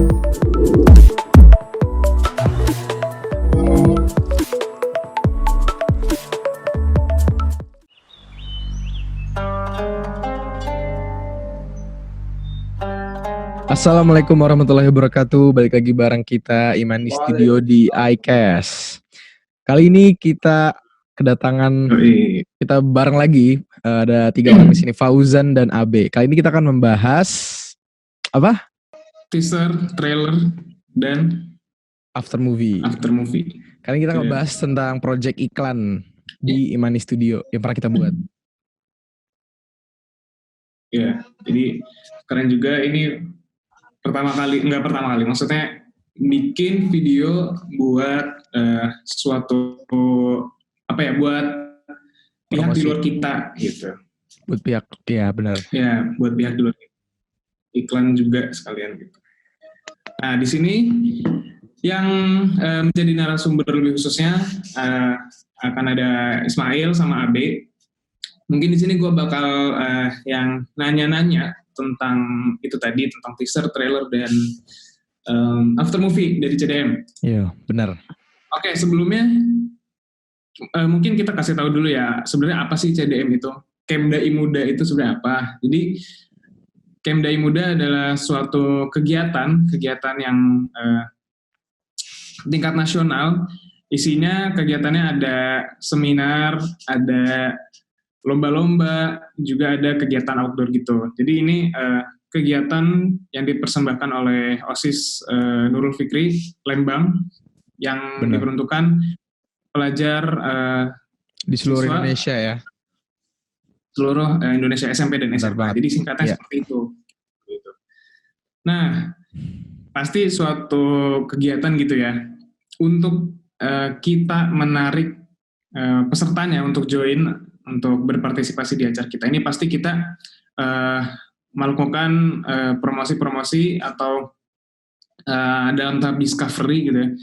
Assalamualaikum warahmatullahi wabarakatuh. Balik lagi bareng kita Iman di studio di iCast. Kali ini kita kedatangan, kita bareng lagi. Ada 3 orang di sini, Fauzan dan Abe. Kali ini kita akan membahas apa? Teaser, trailer, dan After movie. Kali ini kita ngebahas tentang project iklan di Imani Studio yang pernah kita buat. Ya, jadi keren juga ini. Pertama kali, maksudnya bikin video buat suatu buat pihak di luar kita gitu. Buat pihak, ya benar. Ya, buat pihak di luar kita. Iklan juga sekalian gitu. Nah, di sini yang menjadi narasumber lebih khususnya akan ada Ismail sama Abe. Mungkin di sini gue bakal yang nanya-nanya tentang itu tadi, tentang teaser, trailer, dan after movie dari CDM. Iya, benar. Oke, sebelumnya mungkin kita kasih tahu dulu ya, sebenarnya apa sih CDM itu? Kemdai Muda itu sebenarnya apa? Jadi, Kemdai Muda adalah suatu kegiatan yang tingkat nasional. Isinya kegiatannya ada seminar, ada lomba-lomba, juga ada kegiatan outdoor gitu. Jadi ini kegiatan yang dipersembahkan oleh OSIS Nurul Fikri Lembang yang diperuntukkan pelajar di seluruh Indonesia ya. Seluruh Indonesia, SMP dan SMA. Jadi singkatnya seperti itu. Gitu. Nah, pasti suatu kegiatan gitu ya. Untuk kita menarik pesertanya untuk join, untuk berpartisipasi di acara kita ini, pasti kita melakukan promosi-promosi atau dalam tahap discovery gitu ya,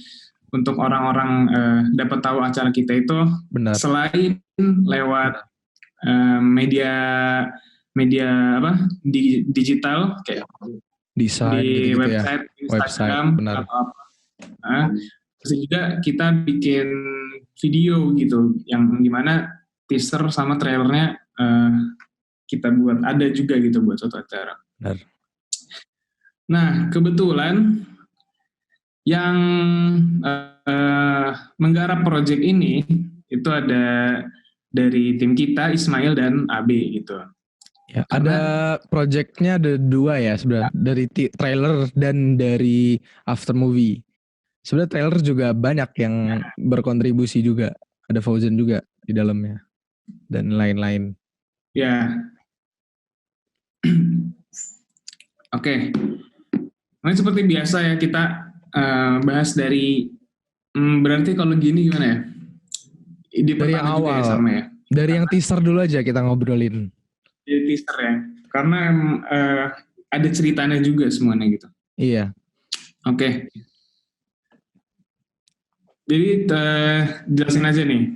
untuk orang-orang dapat tahu acara kita itu. Benar. Selain lewat media digital kayak desain di gitu website, ya. Instagram, benar. atau apa. Terus juga kita bikin video gitu yang gimana teaser sama trailernya kita buat, ada juga gitu buat suatu acara. Benar. Nah, kebetulan yang menggarap project ini itu ada dari tim kita, Ismail dan Abe gitu. Ya, ada projectnya ada 2 ya sebenarnya, dari trailer dan dari after movie. Sebenarnya trailer juga banyak yang berkontribusi juga. Ada Fauzan juga di dalamnya dan lain-lain. Ya. Oke. Nah, seperti biasa ya kita bahas dari berarti kalau gini gimana ya? Dari yang awal ya, sama ya. Dari yang teaser dulu aja kita ngobrolin. Dari teaser ya. Karena ada ceritanya juga semuanya gitu. Iya. Oke. Jadi jelasin aja nih.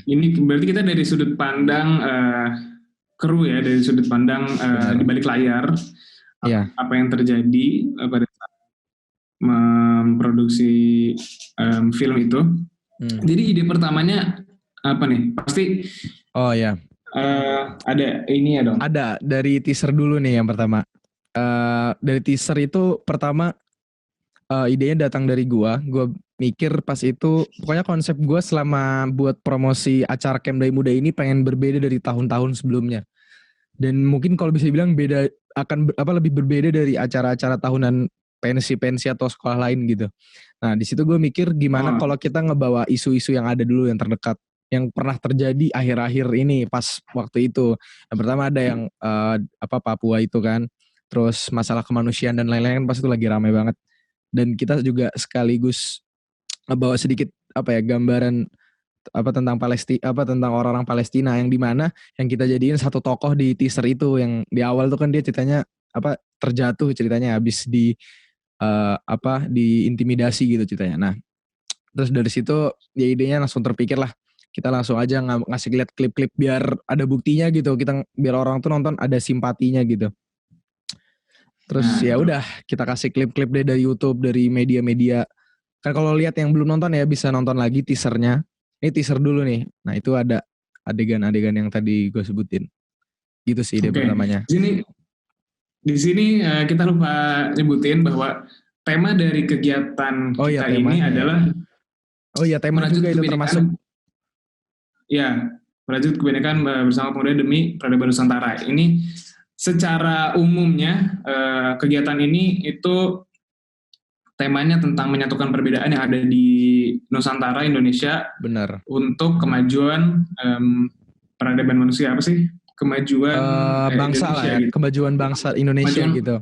Ini berarti kita dari sudut pandang kru ya, dari sudut pandang di balik layar. Apa yang terjadi pada saat memproduksi film itu. Jadi ide pertamanya apa nih? Pasti ada ini ya dong. Ada dari teaser dulu nih yang pertama. Dari teaser itu pertama idenya datang dari gua mikir pas itu, pokoknya konsep gua selama buat promosi acara Kemdai Muda ini pengen berbeda dari tahun-tahun sebelumnya. Dan mungkin kalau bisa dibilang lebih berbeda dari acara-acara tahunan pensi atau sekolah lain gitu. Nah, di situ gue mikir gimana kalau kita ngebawa isu-isu yang ada dulu, yang terdekat, yang pernah terjadi akhir-akhir ini pas waktu itu. Yang pertama ada yang Papua itu kan, terus masalah kemanusiaan dan lain-lain kan pas itu lagi ramai banget. Dan kita juga sekaligus ngebawa sedikit gambaran tentang Palestina, tentang orang-orang Palestina, yang dimana yang kita jadiin satu tokoh di teaser itu. Yang di awal tuh kan dia ceritanya terjatuh, ceritanya habis diintimidasi gitu ceritanya. Nah, terus dari situ ya idenya langsung terpikir lah, kita langsung aja ngasih lihat klip-klip biar ada buktinya gitu, biar orang tuh nonton ada simpatinya gitu. Terus Nah, ya itu. udah kita kasih klip-klip deh dari YouTube, dari media-media. Kan kalau lihat yang belum nonton ya bisa nonton lagi teasernya. Ini teaser dulu nih. Nah itu ada adegan-adegan yang tadi gue sebutin. Gitu sih ide Oke, pertamanya. di sini kita lupa nyebutin bahwa tema dari kegiatan Oh iya kita ini temanya ya. adalah Oh iya tema merajut juga itu termasuk. kebinekaan, ya, merajut kebinekaan bersama pemuda demi peradaban Nusantara. Ini secara umumnya kegiatan ini itu temanya tentang menyatukan perbedaan yang ada di Nusantara Indonesia Bener. untuk kemajuan peradaban manusia, apa sih? Kemajuan Bangsa lah Indonesia ya, gitu. kemajuan bangsa Indonesia Kemajuan, gitu.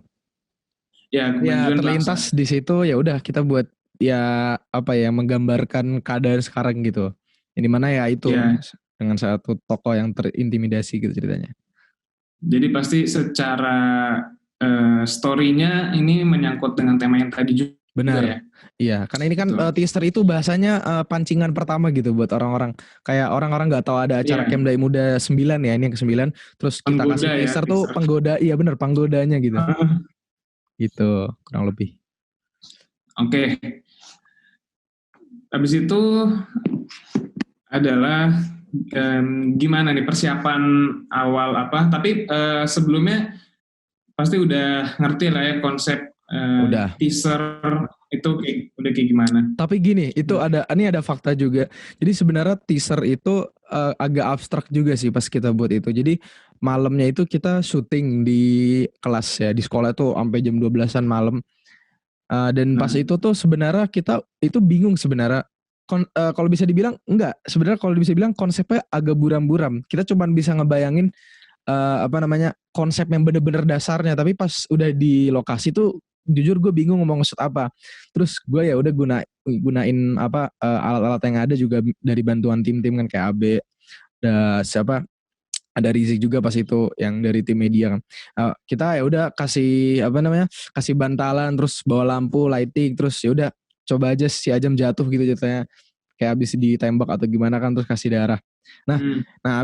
ya, Ya kemajuan bangsa. terlintas di situ ya udah kita buat ya apa ya menggambarkan keadaan sekarang gitu. Yang dimana ya itu Ya, dengan satu tokoh yang terintimidasi gitu ceritanya. jadi pasti secara story-nya ini menyangkut dengan tema yang tadi juga ya. Benar. Iya, karena ini kan Gitu. teaser itu bahasanya pancingan pertama gitu buat orang-orang. Kayak orang-orang nggak tahu ada acara Iya, Camp Dai Muda 9 ya, ini yang ke-9. Terus kita kasih penggoda ya, teaser tuh teaser. penggoda, iya bener penggodanya gitu. Gitu, kurang lebih. Oke, habis itu adalah gimana nih persiapan awal apa? Tapi sebelumnya pasti udah ngerti lah ya konsep Udah. teaser itu udah kayak gimana. Tapi gini, itu ini ada fakta juga. Jadi sebenarnya teaser itu agak abstrak juga sih pas kita buat itu. Jadi malamnya itu kita syuting di kelas ya, di sekolah tuh sampai jam 12-an malam. Dan pas itu tuh sebenarnya kita itu bingung sebenarnya. Kalau bisa dibilang enggak, sebenarnya kalau bisa dibilang konsepnya agak buram-buram. Kita cuman bisa ngebayangin apa namanya konsep yang bener-bener dasarnya, tapi pas udah di lokasi tuh jujur gue bingung mau nge-shoot apa. Terus gue ya udah gunain apa alat-alat yang ada juga dari bantuan tim-tim kan kayak AB, ada siapa, ada Rizik juga pas itu yang dari tim media kan. Kita ya udah kasih apa namanya kasih bantalan, terus bawa lampu lighting, terus ya udah coba aja si Ajam jatuh gitu ceritanya, kayak abis ditembak atau gimana kan, terus kasih darah. Nah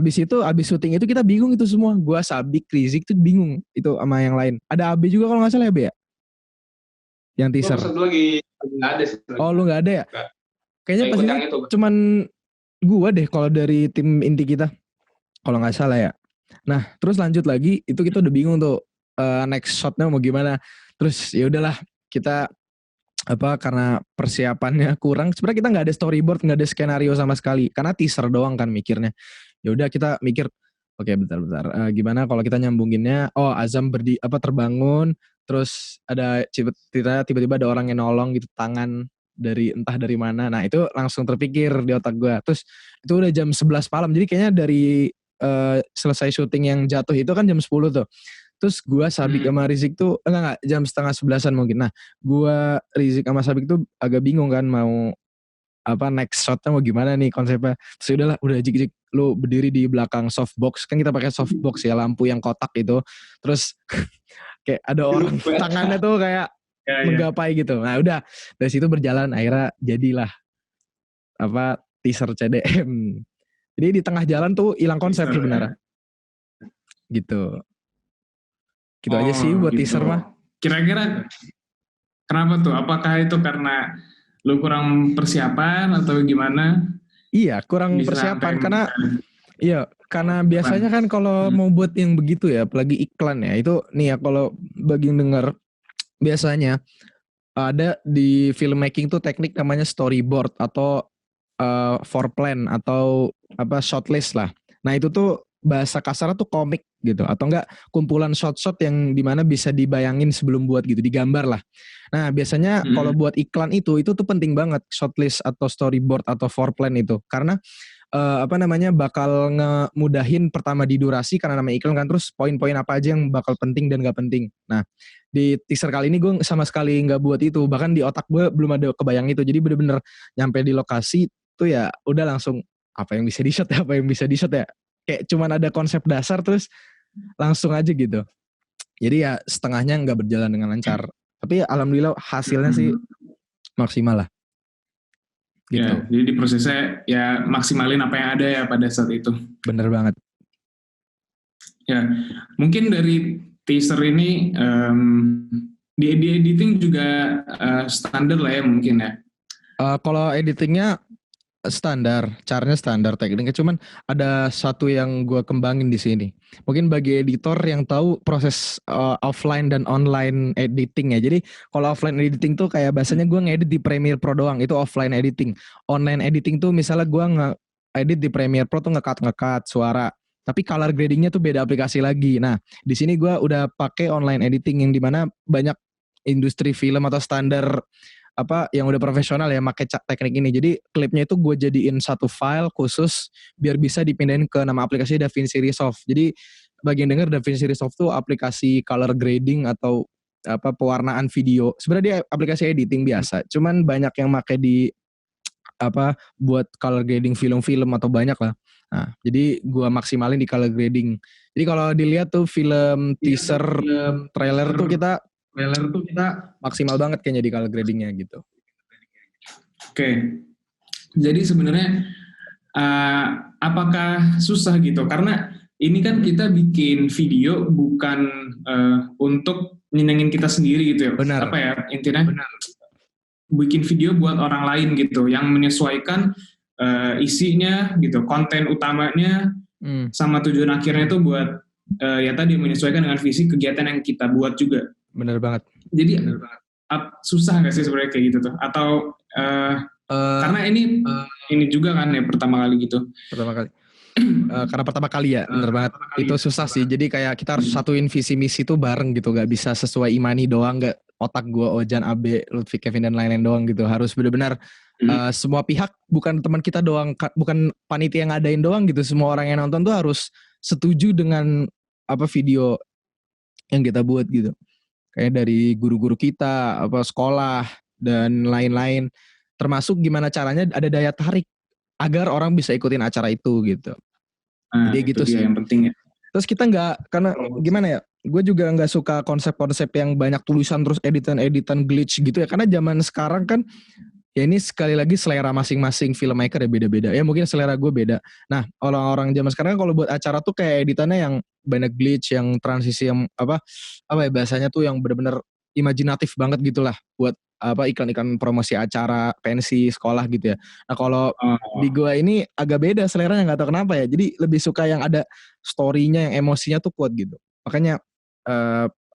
abis syuting itu kita bingung itu semua. Gua, Sabik, Rizik tuh bingung itu sama yang lain. Ada AB juga kalau nggak salah ya, Be ya? Yang teaser. Gue lagi nggak ada sih. Oh lu nggak ada ya? Nggak. Kayaknya pas itu cuman gua deh kalau dari tim inti kita. Kalau nggak salah ya. Nah terus lanjut lagi, itu kita udah bingung tuh next shotnya mau gimana. Terus ya udahlah kita apa karena persiapannya kurang, sebenarnya kita nggak ada storyboard, nggak ada skenario sama sekali karena teaser doang kan mikirnya. Ya udah kita mikir, oke bentar gimana kalau kita nyambunginnya, oh Azam terbangun, terus ada tiba-tiba ada orang yang nolong gitu, tangan dari entah dari mana. Nah itu langsung terpikir di otak gue. Terus itu udah jam 11 malam, jadi kayaknya dari selesai syuting yang jatuh itu kan jam 10 tuh. Terus gue, Sabik sama Rizik tuh enggak jam setengah 11-an mungkin. Nah gue, Rizik sama Sabik tuh agak bingung kan mau apa next shotnya mau gimana nih konsepnya. Terus udah jik lu berdiri di belakang softbox, kan kita pakai softbox ya, lampu yang kotak itu. Terus kayak ada orang tangannya tuh kayak menggapai gitu. Nah udah dari situ berjalan, akhirnya jadilah apa teaser CDM. Jadi di tengah jalan tuh hilang konsep sebenarnya. Gitu. Gitu aja sih buat gitu. Teaser mah. Kira-kira kenapa tuh? Apakah itu karena lu kurang persiapan atau gimana? Iya, kurang persiapan karena biasanya kan kalau mau buat yang begitu ya, apalagi iklan ya, itu nih ya kalau bagi yang denger, biasanya ada di filmmaking tuh teknik namanya storyboard atau foreplan atau apa shortlist lah. Nah itu tuh bahasa kasarnya tuh komik gitu, atau enggak kumpulan shot-shot yang dimana bisa dibayangin sebelum buat gitu, digambar lah. Nah biasanya kalau buat iklan itu tuh penting banget shortlist atau storyboard atau foreplan itu, karena bakal ngemudahin pertama di durasi karena namanya iklan kan, terus poin-poin apa aja yang bakal penting dan gak penting. Nah di teaser kali ini gue sama sekali gak buat itu, bahkan di otak gue belum ada kebayang itu. Jadi bener-bener nyampe di lokasi tuh ya udah langsung apa yang bisa di shot ya, kayak cuman ada konsep dasar terus langsung aja gitu. Jadi ya setengahnya nggak berjalan dengan lancar, tapi alhamdulillah hasilnya sih maksimal lah gitu. Ya, jadi di prosesnya ya maksimalin apa yang ada ya pada saat itu. Bener banget. Ya mungkin dari teaser ini di editing juga standar lah ya mungkin ya. Kalau editingnya standar, caranya standar tekniknya. Cuman ada satu yang gue kembangin di sini. Mungkin bagi editor yang tahu proses offline dan online editing ya. Jadi kalau offline editing tuh kayak bahasanya gue ngedit di Premiere Pro doang, itu offline editing. Online editing tuh misalnya gue nge-edit di Premiere Pro tuh ngekat suara. Tapi color gradingnya tuh beda aplikasi lagi. Nah, di sini gue udah pakai online editing yang dimana banyak industri film atau standar apa yang udah profesional ya pakai teknik ini. Jadi klipnya itu gue jadiin satu file khusus biar bisa dipindahin ke nama aplikasi DaVinci Resolve. Jadi bagi yang denger DaVinci Resolve tuh aplikasi color grading atau apa pewarnaan video. Sebenarnya dia aplikasi editing biasa. Cuman banyak yang pakai di apa buat color grading film-film atau banyak lah. Nah, jadi gue maksimalin di color grading. Jadi kalau dilihat tuh film teaser, trailer tuh kita maksimal banget kayaknya di color gradingnya gitu. Oke. Jadi sebenarnya apakah susah gitu? Karena ini kan kita bikin video bukan untuk nyenengin kita sendiri gitu ya. Benar. Apa ya intinya? Benar. Bikin video buat orang lain gitu, yang menyesuaikan isinya gitu, konten utamanya sama tujuan akhirnya itu buat ya tadi menyesuaikan dengan visi kegiatan yang kita buat juga. Benar banget. Jadi susah nggak sih sebenarnya kayak gitu tuh? Atau karena ini juga kan ya pertama kali gitu. Pertama kali. Karena pertama kali ya, bener banget. Itu susah sih. Jadi kayak kita harus satuin visi misi itu bareng gitu. Gak bisa sesuai Imani doang. Gak otak gue, Ojan, Abe, Lutfi, Kevin, dan lain-lain doang gitu. Harus benar-benar semua pihak, bukan teman kita doang, bukan panitia yang ngadain doang gitu. Semua orang yang nonton tuh harus setuju dengan apa video yang kita buat gitu. Kayak dari guru-guru kita, apa sekolah dan lain-lain, termasuk gimana caranya ada daya tarik agar orang bisa ikutin acara itu gitu. Jadi gitu sih yang penting ya. Terus kita nggak, karena gimana ya, gue juga nggak suka konsep-konsep yang banyak tulisan terus editan glitch gitu ya. Karena zaman sekarang kan ya ini sekali lagi selera masing-masing filmmaker ya beda-beda. Ya mungkin selera gue beda. Nah orang-orang zaman sekarang kalau buat acara tuh kayak editannya yang banyak glitch, yang transisi yang apa ya bahasanya tuh yang benar-benar imajinatif banget gitulah buat apa iklan-iklan promosi acara pensi sekolah gitu ya. Nah kalau di gue ini agak beda seleranya, nggak tahu kenapa ya. Jadi lebih suka yang ada story-nya, yang emosinya tuh kuat gitu. Makanya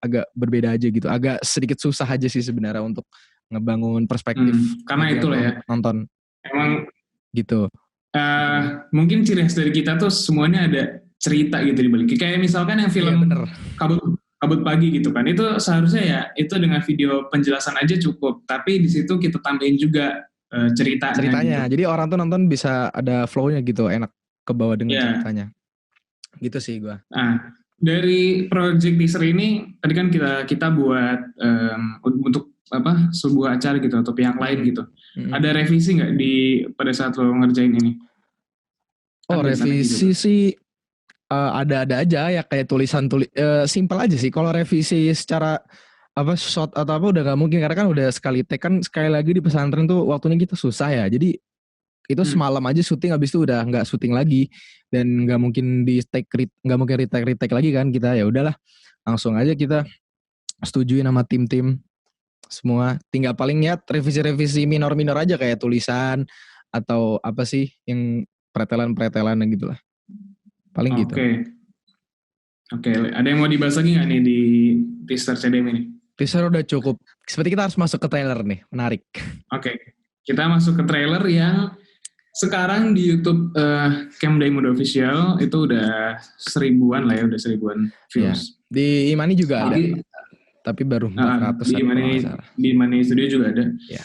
agak berbeda aja gitu. Agak sedikit susah aja sih sebenarnya untuk ngebangun perspektif karena itulah ya nonton emang gitu. Mungkin ciri khas dari kita tuh semuanya ada cerita gitu di balik. Kayak misalkan yang film Kabut Pagi gitu kan, itu seharusnya ya itu dengan video penjelasan aja cukup, tapi di situ kita tambahin juga ceritanya gitu. Jadi orang tuh nonton bisa ada flow-nya gitu, enak kebawa dengan ceritanya gitu sih gue. Nah dari project teaser ini tadi kan kita buat untuk apa sebuah acara gitu atau pihak lain gitu. Ada revisi nggak pada saat lo ngerjain ini? Revisi gitu sih ada-ada aja ya, kayak tulisan simpel aja sih. Kalau revisi secara apa shot atau apa udah nggak mungkin, karena kan udah sekali take kan, sekali lagi di pesantren tuh waktunya kita susah ya. Jadi itu semalam aja syuting, habis itu udah nggak syuting lagi dan nggak mungkin nggak mungkin retake lagi kan kita. Ya udahlah, langsung aja kita setujuin sama tim-tim semua. Tinggal paling niat revisi minor-minor aja kayak tulisan atau apa sih yang pretelan gitu lah. Paling gitu. Oke. Ada yang mau dibahas lagi nggak nih di teaser CDM ini? Teaser udah cukup. Seperti kita harus masuk ke trailer nih, menarik. Oke. Kita masuk ke trailer yang sekarang di YouTube Camp Diamond Official itu udah 1000-an lah ya, udah 1000-an views. Ya. Di Imani juga ada. Tapi baru 400 di Imani Studio juga ada. Ya.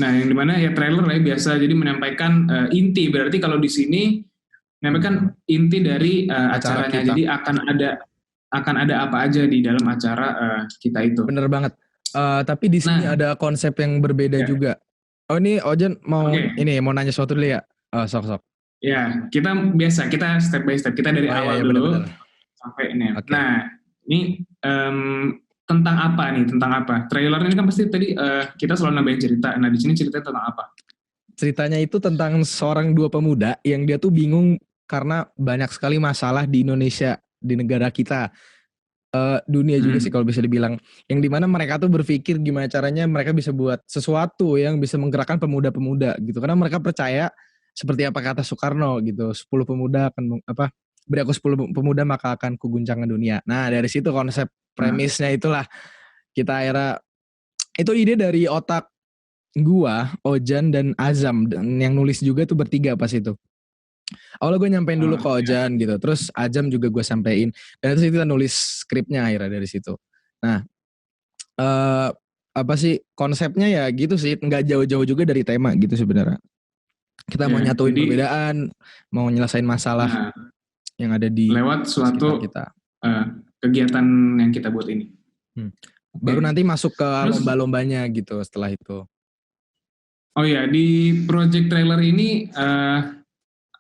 Nah, yang dimana ya trailer lah ya, biasa jadi menyampaikan inti. Berarti kalau di sini menyampaikan inti dari acaranya. Kita. Jadi akan ada apa aja di dalam acara kita itu. Bener banget. Tapi di sini ada konsep yang berbeda juga. Oh ini Ojan mau nanya sesuatu dulu ya? Sok. Ya, kita step by step. Kita dari awal dulu sampai ini. Okay. Nah, ini tentang apa nih? Tentang apa? Trailer ini kan pasti tadi kita selalu nambahin cerita. Nah, di sini ceritanya tentang apa? Ceritanya itu tentang seorang dua pemuda yang dia tuh bingung karena banyak sekali masalah di Indonesia, di negara kita. dunia juga sih kalau bisa dibilang, yang dimana mereka tuh berpikir gimana caranya mereka bisa buat sesuatu yang bisa menggerakkan pemuda-pemuda gitu, karena mereka percaya seperti apa kata Soekarno gitu, 10 pemuda akan beri aku 10 pemuda maka akan kuguncangkan dunia. Nah dari situ konsep premisnya itulah kita akhirnya, itu ide dari otak gua, Ojan dan Azam, dan yang nulis juga tuh bertiga pas itu. Awalnya gue nyampein dulu ke Ojan gitu, terus Azam juga gue sampein, dan terus kita nulis skripnya akhirnya dari situ. Nah, apa sih konsepnya ya gitu sih, nggak jauh-jauh juga dari tema gitu sebenarnya. Kita mau nyatuin perbedaan, mau nyelesain masalah yang ada di lewat suatu kita. Kegiatan yang kita buat ini. Baru nanti masuk ke lomba-lombanya gitu setelah itu. Oh iya, di project trailer ini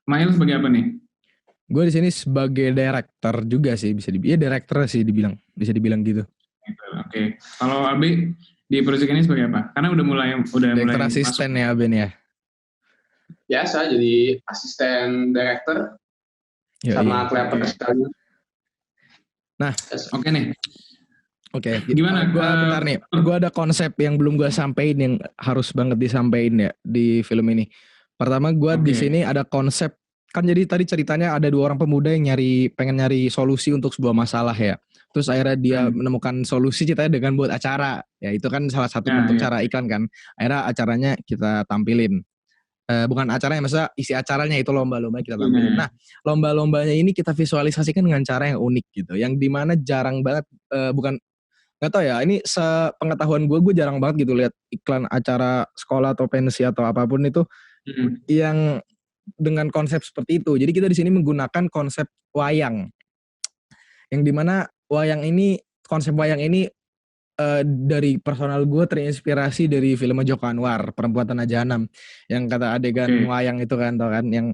Mail sebagai apa nih? Gue di sini sebagai director juga sih, bisa dibilang. Ya director sih bisa dibilang gitu. Oke. Kalau Abe di project ini sebagai apa? Karena udah mulai director asisten ya Abe ya. Biasa jadi asisten director sama kreator sekali. Nah, oke nih. Oke. Gimana? Bentar nih. Gue ada konsep yang belum gue sampein yang harus banget disampaikan ya di film ini. Pertama gue di sini ada konsep, kan jadi tadi ceritanya ada 2 orang pemuda yang pengen nyari solusi untuk sebuah masalah ya. Terus akhirnya dia menemukan solusi ceritanya dengan buat acara. Ya itu kan salah satu bentuk cara iklan kan. Akhirnya acaranya kita tampilin. Bukan acaranya, maksudnya isi acaranya itu lomba-lomba kita tampilin. Nah, lomba-lombanya ini kita visualisasikan dengan cara yang unik gitu. Yang dimana jarang banget, nggak tau ya, ini sepengetahuan gue jarang banget gitu lihat iklan acara sekolah atau pensi atau apapun itu yang dengan konsep seperti itu. Jadi kita di sini menggunakan konsep wayang, yang dimana konsep wayang ini dari personal gue terinspirasi dari film Joko Anwar, Perempuan Tanah Jahanam, yang kata adegan wayang itu kan, tau kan, yang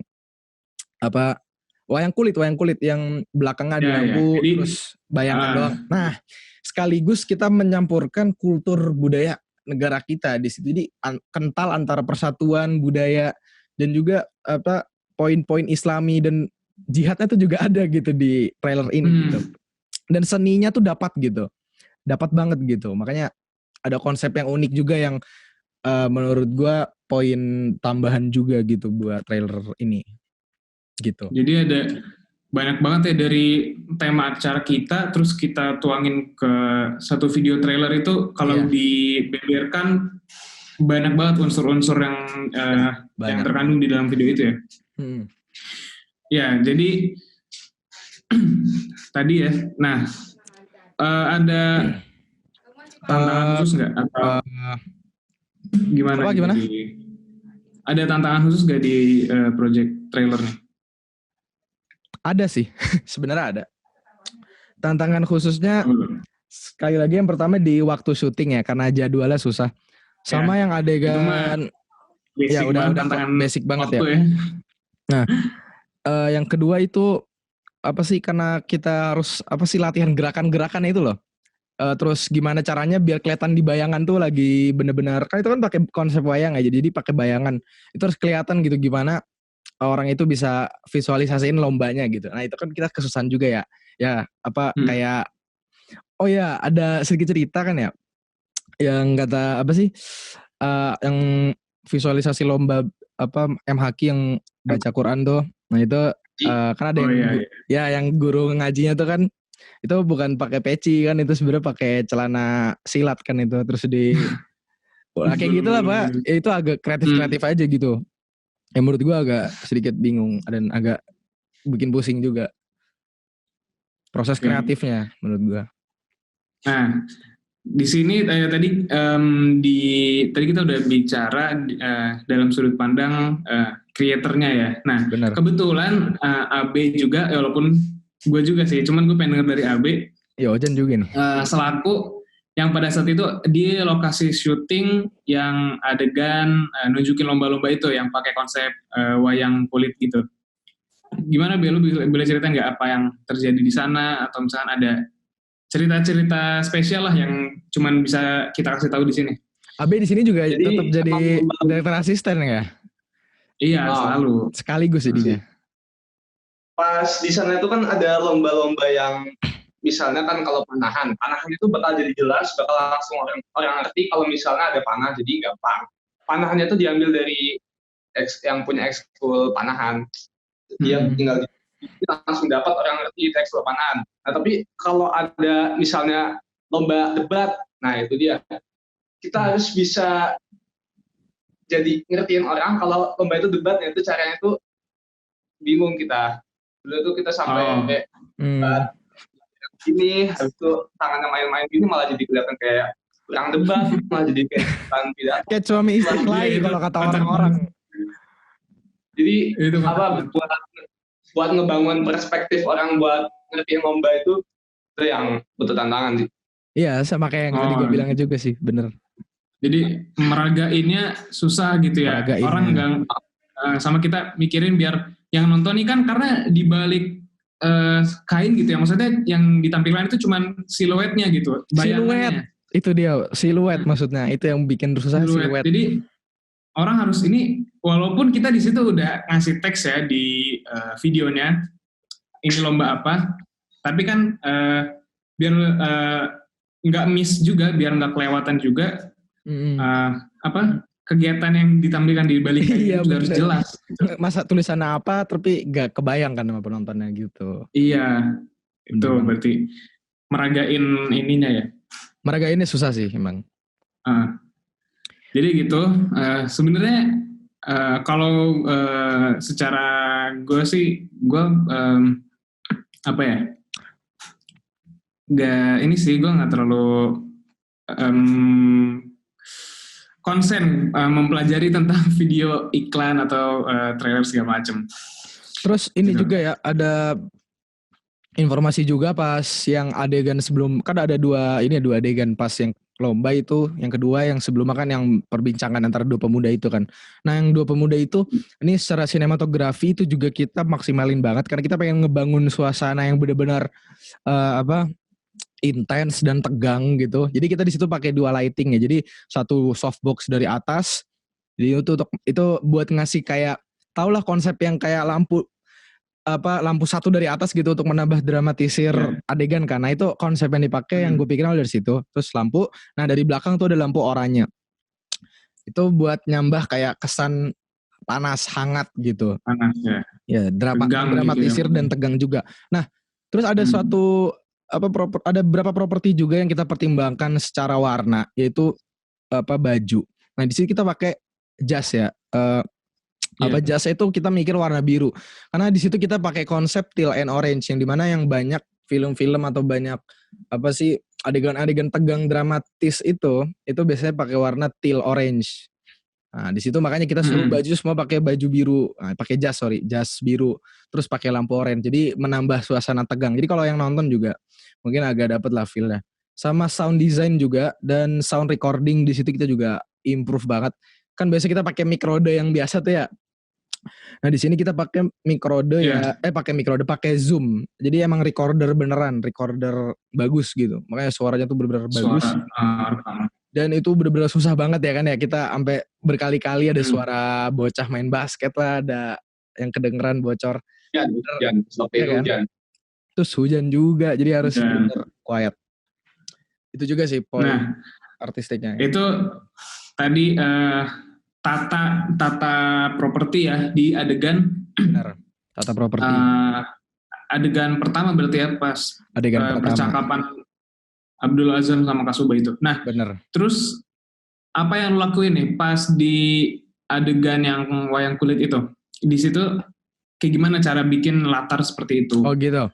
apa, wayang kulit yang belakangnya di lampu terus bayangan doang. Nah, sekaligus kita menyampurkan kultur budaya negara kita di situ. Jadi kental antara persatuan budaya dan juga poin-poin Islami dan jihadnya tuh juga ada gitu di trailer ini gitu. Dan seninya tuh dapat banget gitu. Makanya ada konsep yang unik juga yang menurut gua poin tambahan juga gitu buat trailer ini gitu. Jadi ada banyak banget ya dari tema acara kita, terus kita tuangin ke satu video trailer itu. Kalau dibeberkan banyak banget unsur-unsur yang terkandung di dalam video itu ya. Ya, jadi tadi ya. Nah, ada tantangan khusus nggak? Atau gimana? Ada tantangan khusus nggak di project trailer nih? Ada sih, sebenarnya ada. Tantangan khususnya sekali lagi yang pertama di waktu syuting ya, karena jadwalnya susah. Sama yang adegan ya udah basic banget ya. Nah, yang kedua itu karena kita harus latihan gerakan-gerakan itu loh. Terus gimana caranya biar kelihatan di bayangan tuh lagi bener-bener, kan itu kan pakai konsep wayang aja, jadi pakai bayangan itu harus kelihatan gitu gimana orang itu bisa visualisasiin lombanya gitu. Nah itu kan kita kesusahan juga ya. Ya kayak ada sedikit cerita kan ya, yang kata yang visualisasi lomba MHQ yang baca Quran tuh. Nah itu kan ada yang guru ngajinya tuh kan itu bukan pakai peci kan, itu sebenarnya pakai celana silat kan itu, terus kayak gitulah Pak. Itu agak kreatif aja gitu. Yang menurut gue agak sedikit bingung dan agak bikin pusing juga proses kreatifnya menurut gue. Nah, di sini tadi kita udah bicara dalam sudut pandang kreatornya ya. Nah, kebetulan AB juga, walaupun gue juga sih, cuman gue pengen denger dari AB. Ya, Ojan juga nih. Selaku yang pada saat itu di lokasi syuting yang adegan nunjukin lomba-lomba itu yang pakai konsep wayang kulit gitu. Gimana Bel, lu boleh cerita nggak apa yang terjadi di sana, atau misalkan ada cerita-cerita spesial lah yang cuman bisa kita kasih tahu di sini. Abe di sini juga tetap jadi director asisten ya? Iya, selalu. Sekaligus jadinya. Pas di sana itu kan ada lomba-lomba yang misalnya kan kalau panahan itu bakal jadi jelas, bakal langsung orang ngerti kalau misalnya ada panah, jadi gampang. Panahannya itu diambil dari yang punya ekskul panahan, dia tinggal langsung dapat orang ngerti ekskul panahan. Nah tapi kalau ada misalnya lomba debat, nah itu dia, kita harus bisa jadi ngertiin orang kalau lomba itu debat, ya itu caranya itu bingung kita. Dulu tuh kita sampai gini, habis itu tangannya main-main gini malah jadi kelihatan kayak kurang debat, malah jadi kayak tidak. Kayak suami istri lain kalau kata orang-orang. Jadi itu apa buat ngebangun perspektif orang buat ngertiin lomba itu yang butuh tantangan sih. Iya, sama kayak yang tadi gue bilangnya juga sih, bener. Jadi meragainnya susah gitu ya. Orang nggak sama kita mikirin biar yang nonton ini kan karena dibalik kain gitu ya, maksudnya yang ditampilkan itu cuman siluetnya gitu, bayangannya. Siluet, itu dia, siluet maksudnya, itu yang bikin susah, siluet. Jadi orang harus ini, walaupun kita di situ udah ngasih teks ya di videonya, ini lomba apa, tapi kan biar nggak miss juga, biar nggak kelewatan juga, kegiatan yang ditampilkan di balik kain itu harus jelas. Masa tulisannya apa, tapi gak kebayang kan sama penontonnya gitu. Iya, itu berarti meragain ininya ya. Meragainnya susah sih emang. Jadi gitu, sebenarnya kalau secara gue sih, gue apa ya, gue nggak terlalu konsen mempelajari tentang video iklan atau trailer segala macam. Terus ini juga ya, ada informasi juga pas yang adegan sebelum, kan ada dua adegan pas yang lomba itu, yang kedua yang sebelumnya kan yang perbincangan antara dua pemuda itu kan. Nah yang dua pemuda itu, ini secara sinematografi itu juga kita maksimalin banget karena kita pengen ngebangun suasana yang benar-benar intens dan tegang gitu. Jadi kita di situ pakai dua lighting ya. Jadi satu softbox dari atas. Jadi itu buat ngasih kayak, tau lah konsep yang kayak lampu satu dari atas gitu untuk menambah dramatisir adegan kan. Nah itu konsep yang dipakai yang gue pikirin dari situ. Terus lampu. Nah dari belakang tuh ada lampu oranye. Itu buat nyambah kayak kesan panas, hangat gitu. Panas ya. Ya dramatisir gitu, dan tegang juga. Nah terus ada ada beberapa properti juga yang kita pertimbangkan secara warna, yaitu baju. Nah di sini kita pakai jas ya. Jas itu kita mikir warna biru. Karena di situ kita pakai konsep teal and orange, yang dimana yang banyak film-film atau banyak adegan-adegan tegang dramatis itu biasanya pakai warna teal orange. Nah, di situ makanya kita suruh baju semua pakai baju biru, pakai jas biru, terus pakai lampu oranye. Jadi menambah suasana tegang. Jadi kalau yang nonton juga mungkin agak dapet lah feel-nya. Sama sound design juga dan sound recording di situ kita juga improve banget. Kan biasa kita pakai microde yang biasa tuh ya. Nah, di sini kita pakai microde pakai zoom. Jadi emang recorder beneran, recorder bagus gitu. Makanya suaranya tuh bener-bener bagus. Dan itu bener-bener susah banget ya kan ya, kita sampai berkali-kali ada suara bocah main basket lah, ada yang kedengeran bocor. Hujan. Terus hujan juga, jadi harus bener quiet. Itu juga sih poin artistiknya. Itu tadi tata properti ya di adegan. Benar. Tata properti. Adegan pertama berarti ya pas percakapan Abdul Azam sama Kasuba itu. Nah, bener. Terus apa yang lo lakuin nih pas di adegan yang wayang kulit itu? Di situ kayak gimana cara bikin latar seperti itu? Oh gitu.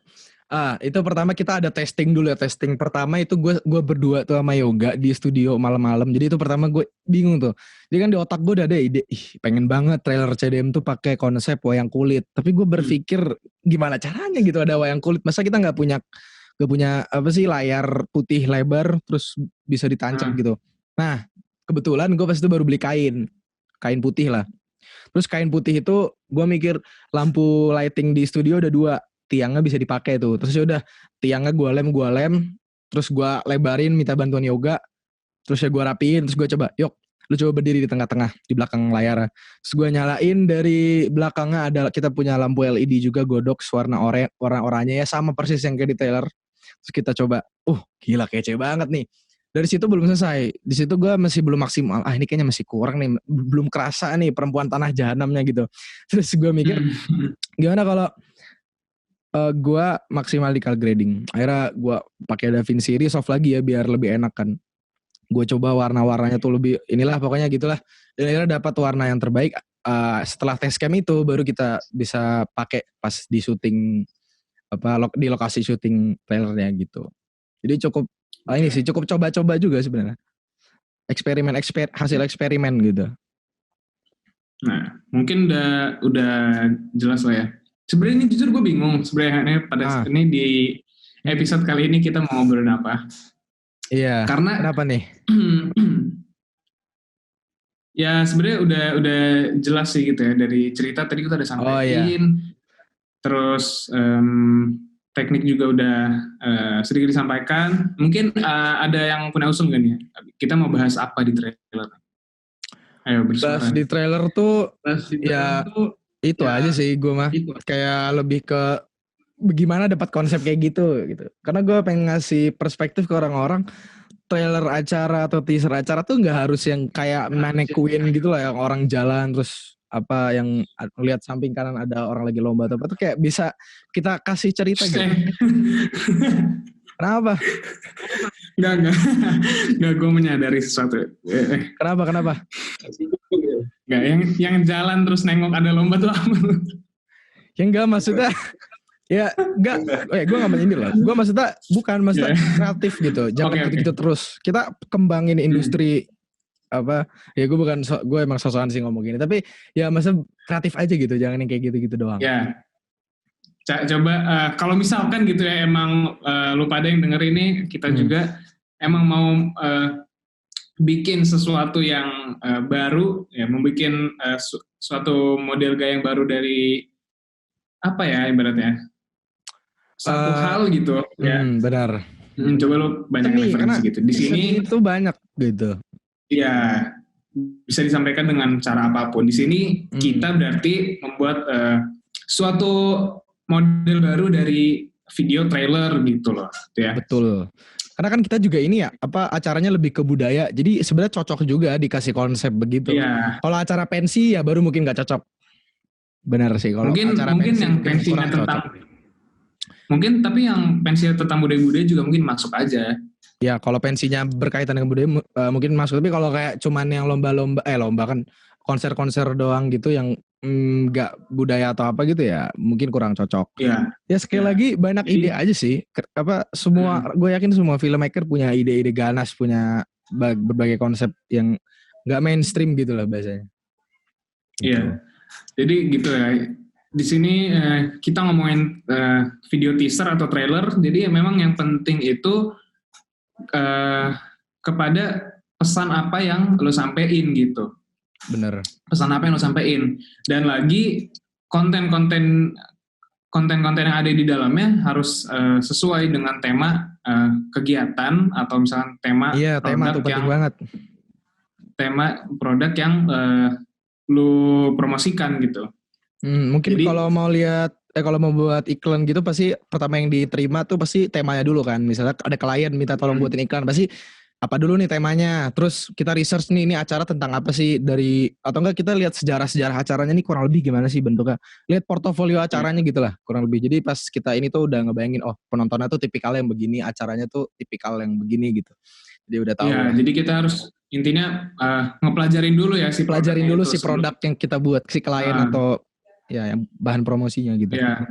Itu pertama kita ada testing dulu ya. Testing pertama itu gue berdua tuh sama Yoga di studio malam-malam. Jadi itu pertama gue bingung tuh. Jadi kan di otak gue udah ada ide, pengen banget trailer CDM tuh pakai konsep wayang kulit. Tapi gue berpikir gimana caranya gitu ada wayang kulit. Masa kita nggak punya layar putih lebar terus bisa ditancap gitu. Nah kebetulan gue pas itu baru beli kain putih lah. Terus kain putih itu gue mikir lampu lighting di studio ada 2, tiangnya bisa dipakai tuh. Terus udah tiangnya gue lem, terus gue lebarin minta bantuan Yoga, terus ya gue rapiin, terus gue coba, yuk lu coba berdiri di tengah-tengah di belakang layar. Terus gue nyalain dari belakangnya ada kita punya lampu LED juga godox warna oranye ya, sama persis yang kayak di trailer. Terus kita coba, gila kece banget nih. Dari situ belum selesai. Di situ gue masih belum maksimal. Ini kayaknya masih kurang nih. Belum kerasa nih perempuan tanah jahanamnya gitu. Terus gue mikir, gimana kalau gue maksimal di color grading. Akhirnya gue pakai DaVinci Resolve lagi ya biar lebih enak kan. Gue coba warna-warnanya tuh lebih inilah pokoknya gitulah. Dan akhirnya dapat warna yang terbaik. Setelah test cam itu baru kita bisa pakai pas di syuting di lokasi syuting trailernya gitu. Jadi cukup ini sih cukup coba-coba juga sebenarnya. Hasil eksperimen gitu. Nah, mungkin udah jelas lah ya. Sebenarnya ini jujur gue bingung sebenarnya pada ini di episode kali ini kita mau ngobrolin apa. Iya. Karena kenapa nih? Ya sebenarnya udah jelas sih gitu ya dari cerita tadi kita udah sampaikan. iya. Terus teknik juga udah sedikit disampaikan. Mungkin ada yang punya usul gak nih? Kita mau bahas apa di trailer? Ayo bersuara. Bahas di trailer tuh itu aja sih gue mah. Kayak lebih ke bagaimana dapat konsep kayak gitu. Karena gue pengen ngasih perspektif ke orang-orang. Trailer acara atau teaser acara tuh nggak harus yang kayak mannequin gitu lah, yang orang jalan terus apa yang lihat samping kanan ada orang lagi lomba atau apa tuh kayak bisa kita kasih cerita gitu. Kenapa? Enggak, gue menyadari sesuatu. Kenapa? Enggak, yang jalan terus nengok ada lomba tuh apa? Ya enggak maksudnya. Ya enggak, gue gak menyindir lah. Gue maksudnya kreatif gitu. Jangan gitu-gitu terus. Kita kembangin industri apa? Ya gue emang sosokan sih ngomong gini. Tapi ya maksudnya kreatif aja gitu. Jangan yang kayak gitu-gitu doang. Ya. Coba kalau misalkan gitu ya emang lu pada yang denger ini kita juga emang mau bikin sesuatu yang baru ya, membikin suatu model gaya yang baru dari apa ya ibaratnya? Satu hal gitu ya. Benar. Coba lu banyak referensi gitu. Di sini itu banyak gitu. Iya, bisa disampaikan dengan cara apapun. Di sini kita berarti membuat suatu model baru dari video trailer gitu loh, ya. Betul. Karena kan kita juga ini ya, acaranya lebih ke budaya. Jadi sebenarnya cocok juga dikasih konsep begitu. Iya. Kalau acara pensi ya baru mungkin nggak cocok. Benar sih kalau acara mungkin pensi yang pensinya tentang mungkin tapi yang pensinya tentang budaya-budaya juga mungkin masuk aja. Ya kalau pensinya berkaitan dengan budaya mungkin masuk. Tapi kalau kayak cuman yang lomba kan konser-konser doang gitu yang nggak budaya atau apa gitu ya mungkin kurang cocok. Iya. Ya sekali lagi banyak ide aja sih. Gue yakin semua filmmaker punya ide-ide ganas, punya berbagai konsep yang nggak mainstream gitu lah bahasanya. Iya. Jadi gitu ya. Di sini kita ngomongin video teaser atau trailer. Jadi memang yang penting itu kepada pesan apa yang lo sampein gitu. Bener. Pesan apa yang lo sampein. Dan lagi konten-konten yang ada di dalamnya harus sesuai dengan tema kegiatan atau misalnya tema tema tuh penting banget. Tema produk yang lu promosikan gitu. Mungkin kalau mau buat iklan gitu pasti pertama yang diterima tuh pasti temanya dulu kan. Misalnya ada klien minta tolong buatin iklan, pasti apa dulu nih temanya. Terus kita research nih ini acara tentang apa sih atau enggak kita lihat sejarah acaranya nih kurang lebih gimana sih bentuknya. Lihat portofolio acaranya gitu lah kurang lebih. Jadi pas kita ini tuh udah ngebayangin penontonnya tuh tipikal yang begini, acaranya tuh tipikal yang begini gitu. Jadi udah tahu. Ya, jadi kita harus intinya ngepelajarin dulu ya si produk yang kita buat si klien atau ya yang bahan promosinya gitu. Ya.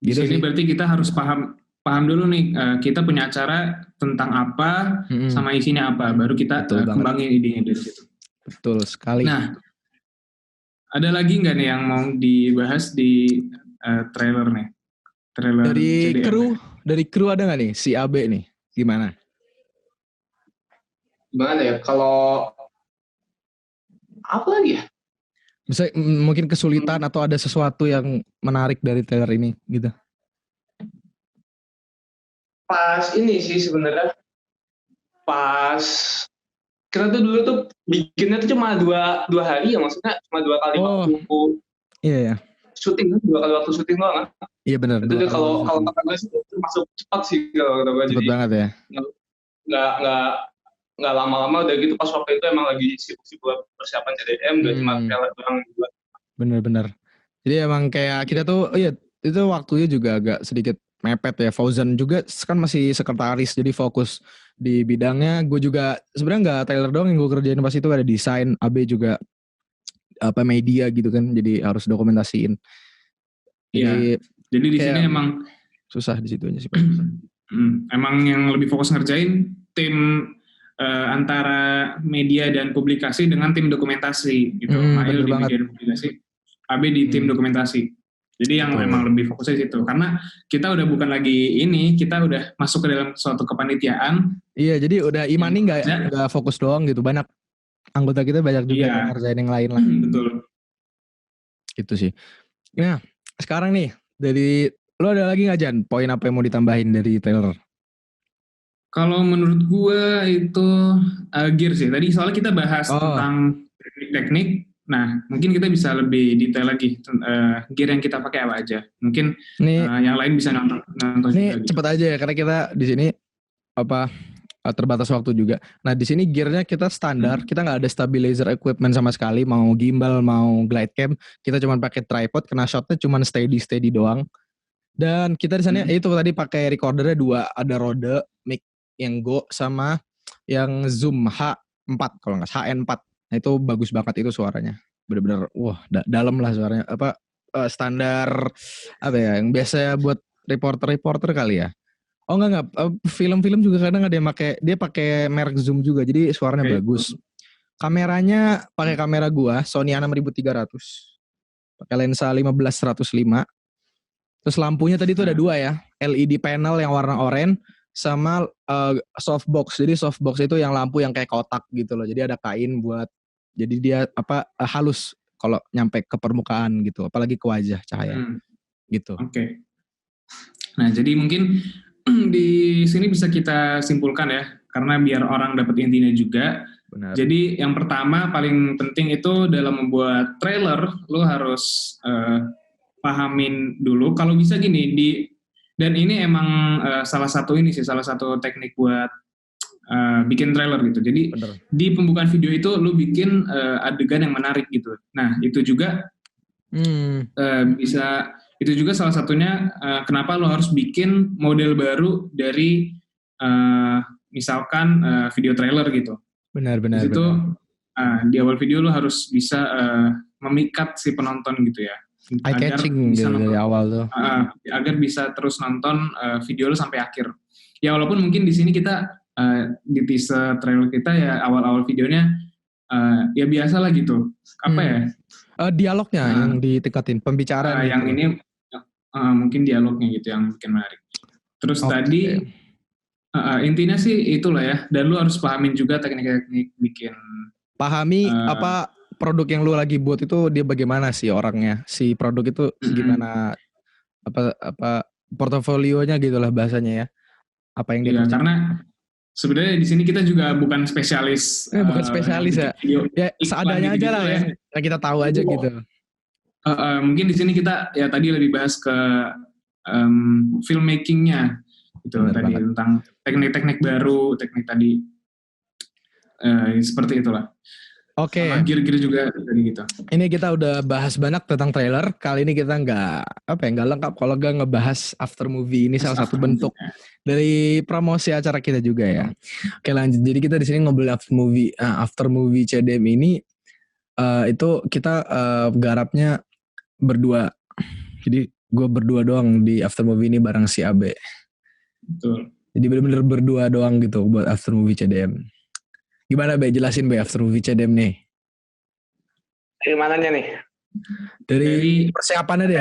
Di sini berarti kita harus paham dulu nih kita punya acara tentang apa sama isinya apa, baru kita kembangin idenya dari situ. Betul sekali. Nah, ada lagi nggak nih yang mau dibahas di trailer nih? Trailer dari kru ada nggak nih si AB nih? Gimana ya kalau apa lagi ya? Bisa mungkin kesulitan atau ada sesuatu yang menarik dari trailer ini gitu. Pas ini sih sebenarnya pas kita tuh dulu tuh bikinnya tuh cuma dua hari ya, maksudnya cuma 2 kali waktu. Iya ya. syuting, 2 kali waktu syuting doang kan. Iya benar. Itu kalau kata gue sih itu masuk cepat sih kalau kata gue. Cepet Jadi banget ya. nggak lama-lama udah gitu, pas waktu itu emang lagi sibuk-sibuk buat persiapan CDM, udah cuma trailer doang juga. Bener. Jadi emang kayak kita tuh, itu waktunya juga agak sedikit mepet ya. Fauzan juga kan masih sekretaris, jadi fokus di bidangnya. Gue juga sebenarnya nggak trailer doang yang gue kerjain pas itu, ada desain, AB juga apa media gitu kan, jadi harus dokumentasiin. Iya. Jadi di sini emang susah di situ aja sih. Emang yang lebih fokus ngerjain tim antara media dan publikasi dengan tim dokumentasi gitu. Mail di media dan publikasi, AB di tim dokumentasi. Jadi yang memang lebih fokusnya di situ. Karena kita udah bukan lagi ini, kita udah masuk ke dalam suatu kepanitiaan. Iya, jadi udah Imani nggak fokus doang gitu. Banyak anggota kita banyak juga yang ngerjain yang lain lah. Betul. Gitu sih. Nah, sekarang nih dari lo ada lagi nggak Jan? Poin apa yang mau ditambahin dari trailer? Kalau menurut gue itu gear sih. Tadi soalnya kita bahas tentang teknik. Nah, mungkin kita bisa lebih detail lagi gear yang kita pakai apa aja. Mungkin yang lain bisa nonton ini juga. Cepet aja ya, karena kita di sini terbatas waktu juga. Nah, di sini gearnya kita standar. Kita nggak ada stabilizer equipment sama sekali. Mau gimbal, mau glide cam, kita cuma pakai tripod. Kena shotnya cuma steady doang. Dan kita di sana itu tadi pakai recordernya 2, ada Rode mic yang Go sama yang Zoom H4 kalau nggak HN4. Nah itu bagus banget itu suaranya, bener-bener dalam lah suaranya. Standar apa ya yang biasa buat reporter kali ya. Oh enggak, film-film juga kadang ada yang dia pakai merek Zoom juga, jadi suaranya bagus. Kameranya pakai kamera gua Sony A6300, pakai lensa 15-105. Terus lampunya tadi tuh ada 2 ya, LED panel yang warna oranye sama softbox. Jadi softbox itu yang lampu yang kayak kotak gitu loh. Jadi ada kain buat, jadi dia halus kalau nyampe ke permukaan gitu, apalagi ke wajah cahaya gitu. Oke. Nah, jadi mungkin di sini bisa kita simpulkan ya, karena biar orang dapat intinya juga. Benar. Jadi yang pertama paling penting itu dalam membuat trailer, lo harus pahamin dulu. Kalau bisa gini, dan ini emang salah satu teknik buat bikin trailer gitu. Jadi di pembukaan video itu lo bikin adegan yang menarik gitu. Nah itu juga itu juga salah satunya kenapa lo harus bikin model baru dari misalkan video trailer gitu. Benar. Itu di awal video lo harus bisa memikat si penonton gitu ya. Eye-catching gitu dari awal tuh. Agar bisa terus nonton video lo sampai akhir. Ya walaupun mungkin di sini kita di teaser trailer kita ya awal-awal videonya ya biasa lah gitu. Apa ya? Dialognya yang ditingkatin, pembicaraan. Yang gitu. ini mungkin dialognya gitu yang bikin menarik. Terus tadi intinya sih itulah ya. Dan lu harus pahamin juga teknik-teknik bikin. Pahami produk yang lu lagi buat itu dia bagaimana sih orangnya, si produk itu gimana, apa portofolionya gitulah bahasanya ya, apa yang dia karena sebenarnya di sini kita juga bukan spesialis. Bukan spesialis ya, seadanya aja lah ya, yang kita tahu aja gitu. Mungkin di sini kita ya tadi lebih bahas ke filmmakingnya gitu. Benar tadi banget. Tentang teknik-teknik baru, teknik tadi seperti itulah. Oke. Gear-gear juga tadi gitu. Ini kita udah bahas banyak tentang trailer. Kali ini kita nggak lengkap kalau nggak ngebahas after movie. Ini salah satu bentuk dari promosi acara kita juga ya. Oke lanjut. Jadi kita di sini ngobrol after movie CDM ini itu kita garapnya berdua. Jadi gue berdua doang di after movie ini bareng si Abe. Betul. Jadi benar-benar berdua doang gitu buat after movie CDM. Gimana Be? Jelasin Be after movie CDM nih. Dari mananya nih? Dari persiapannya deh.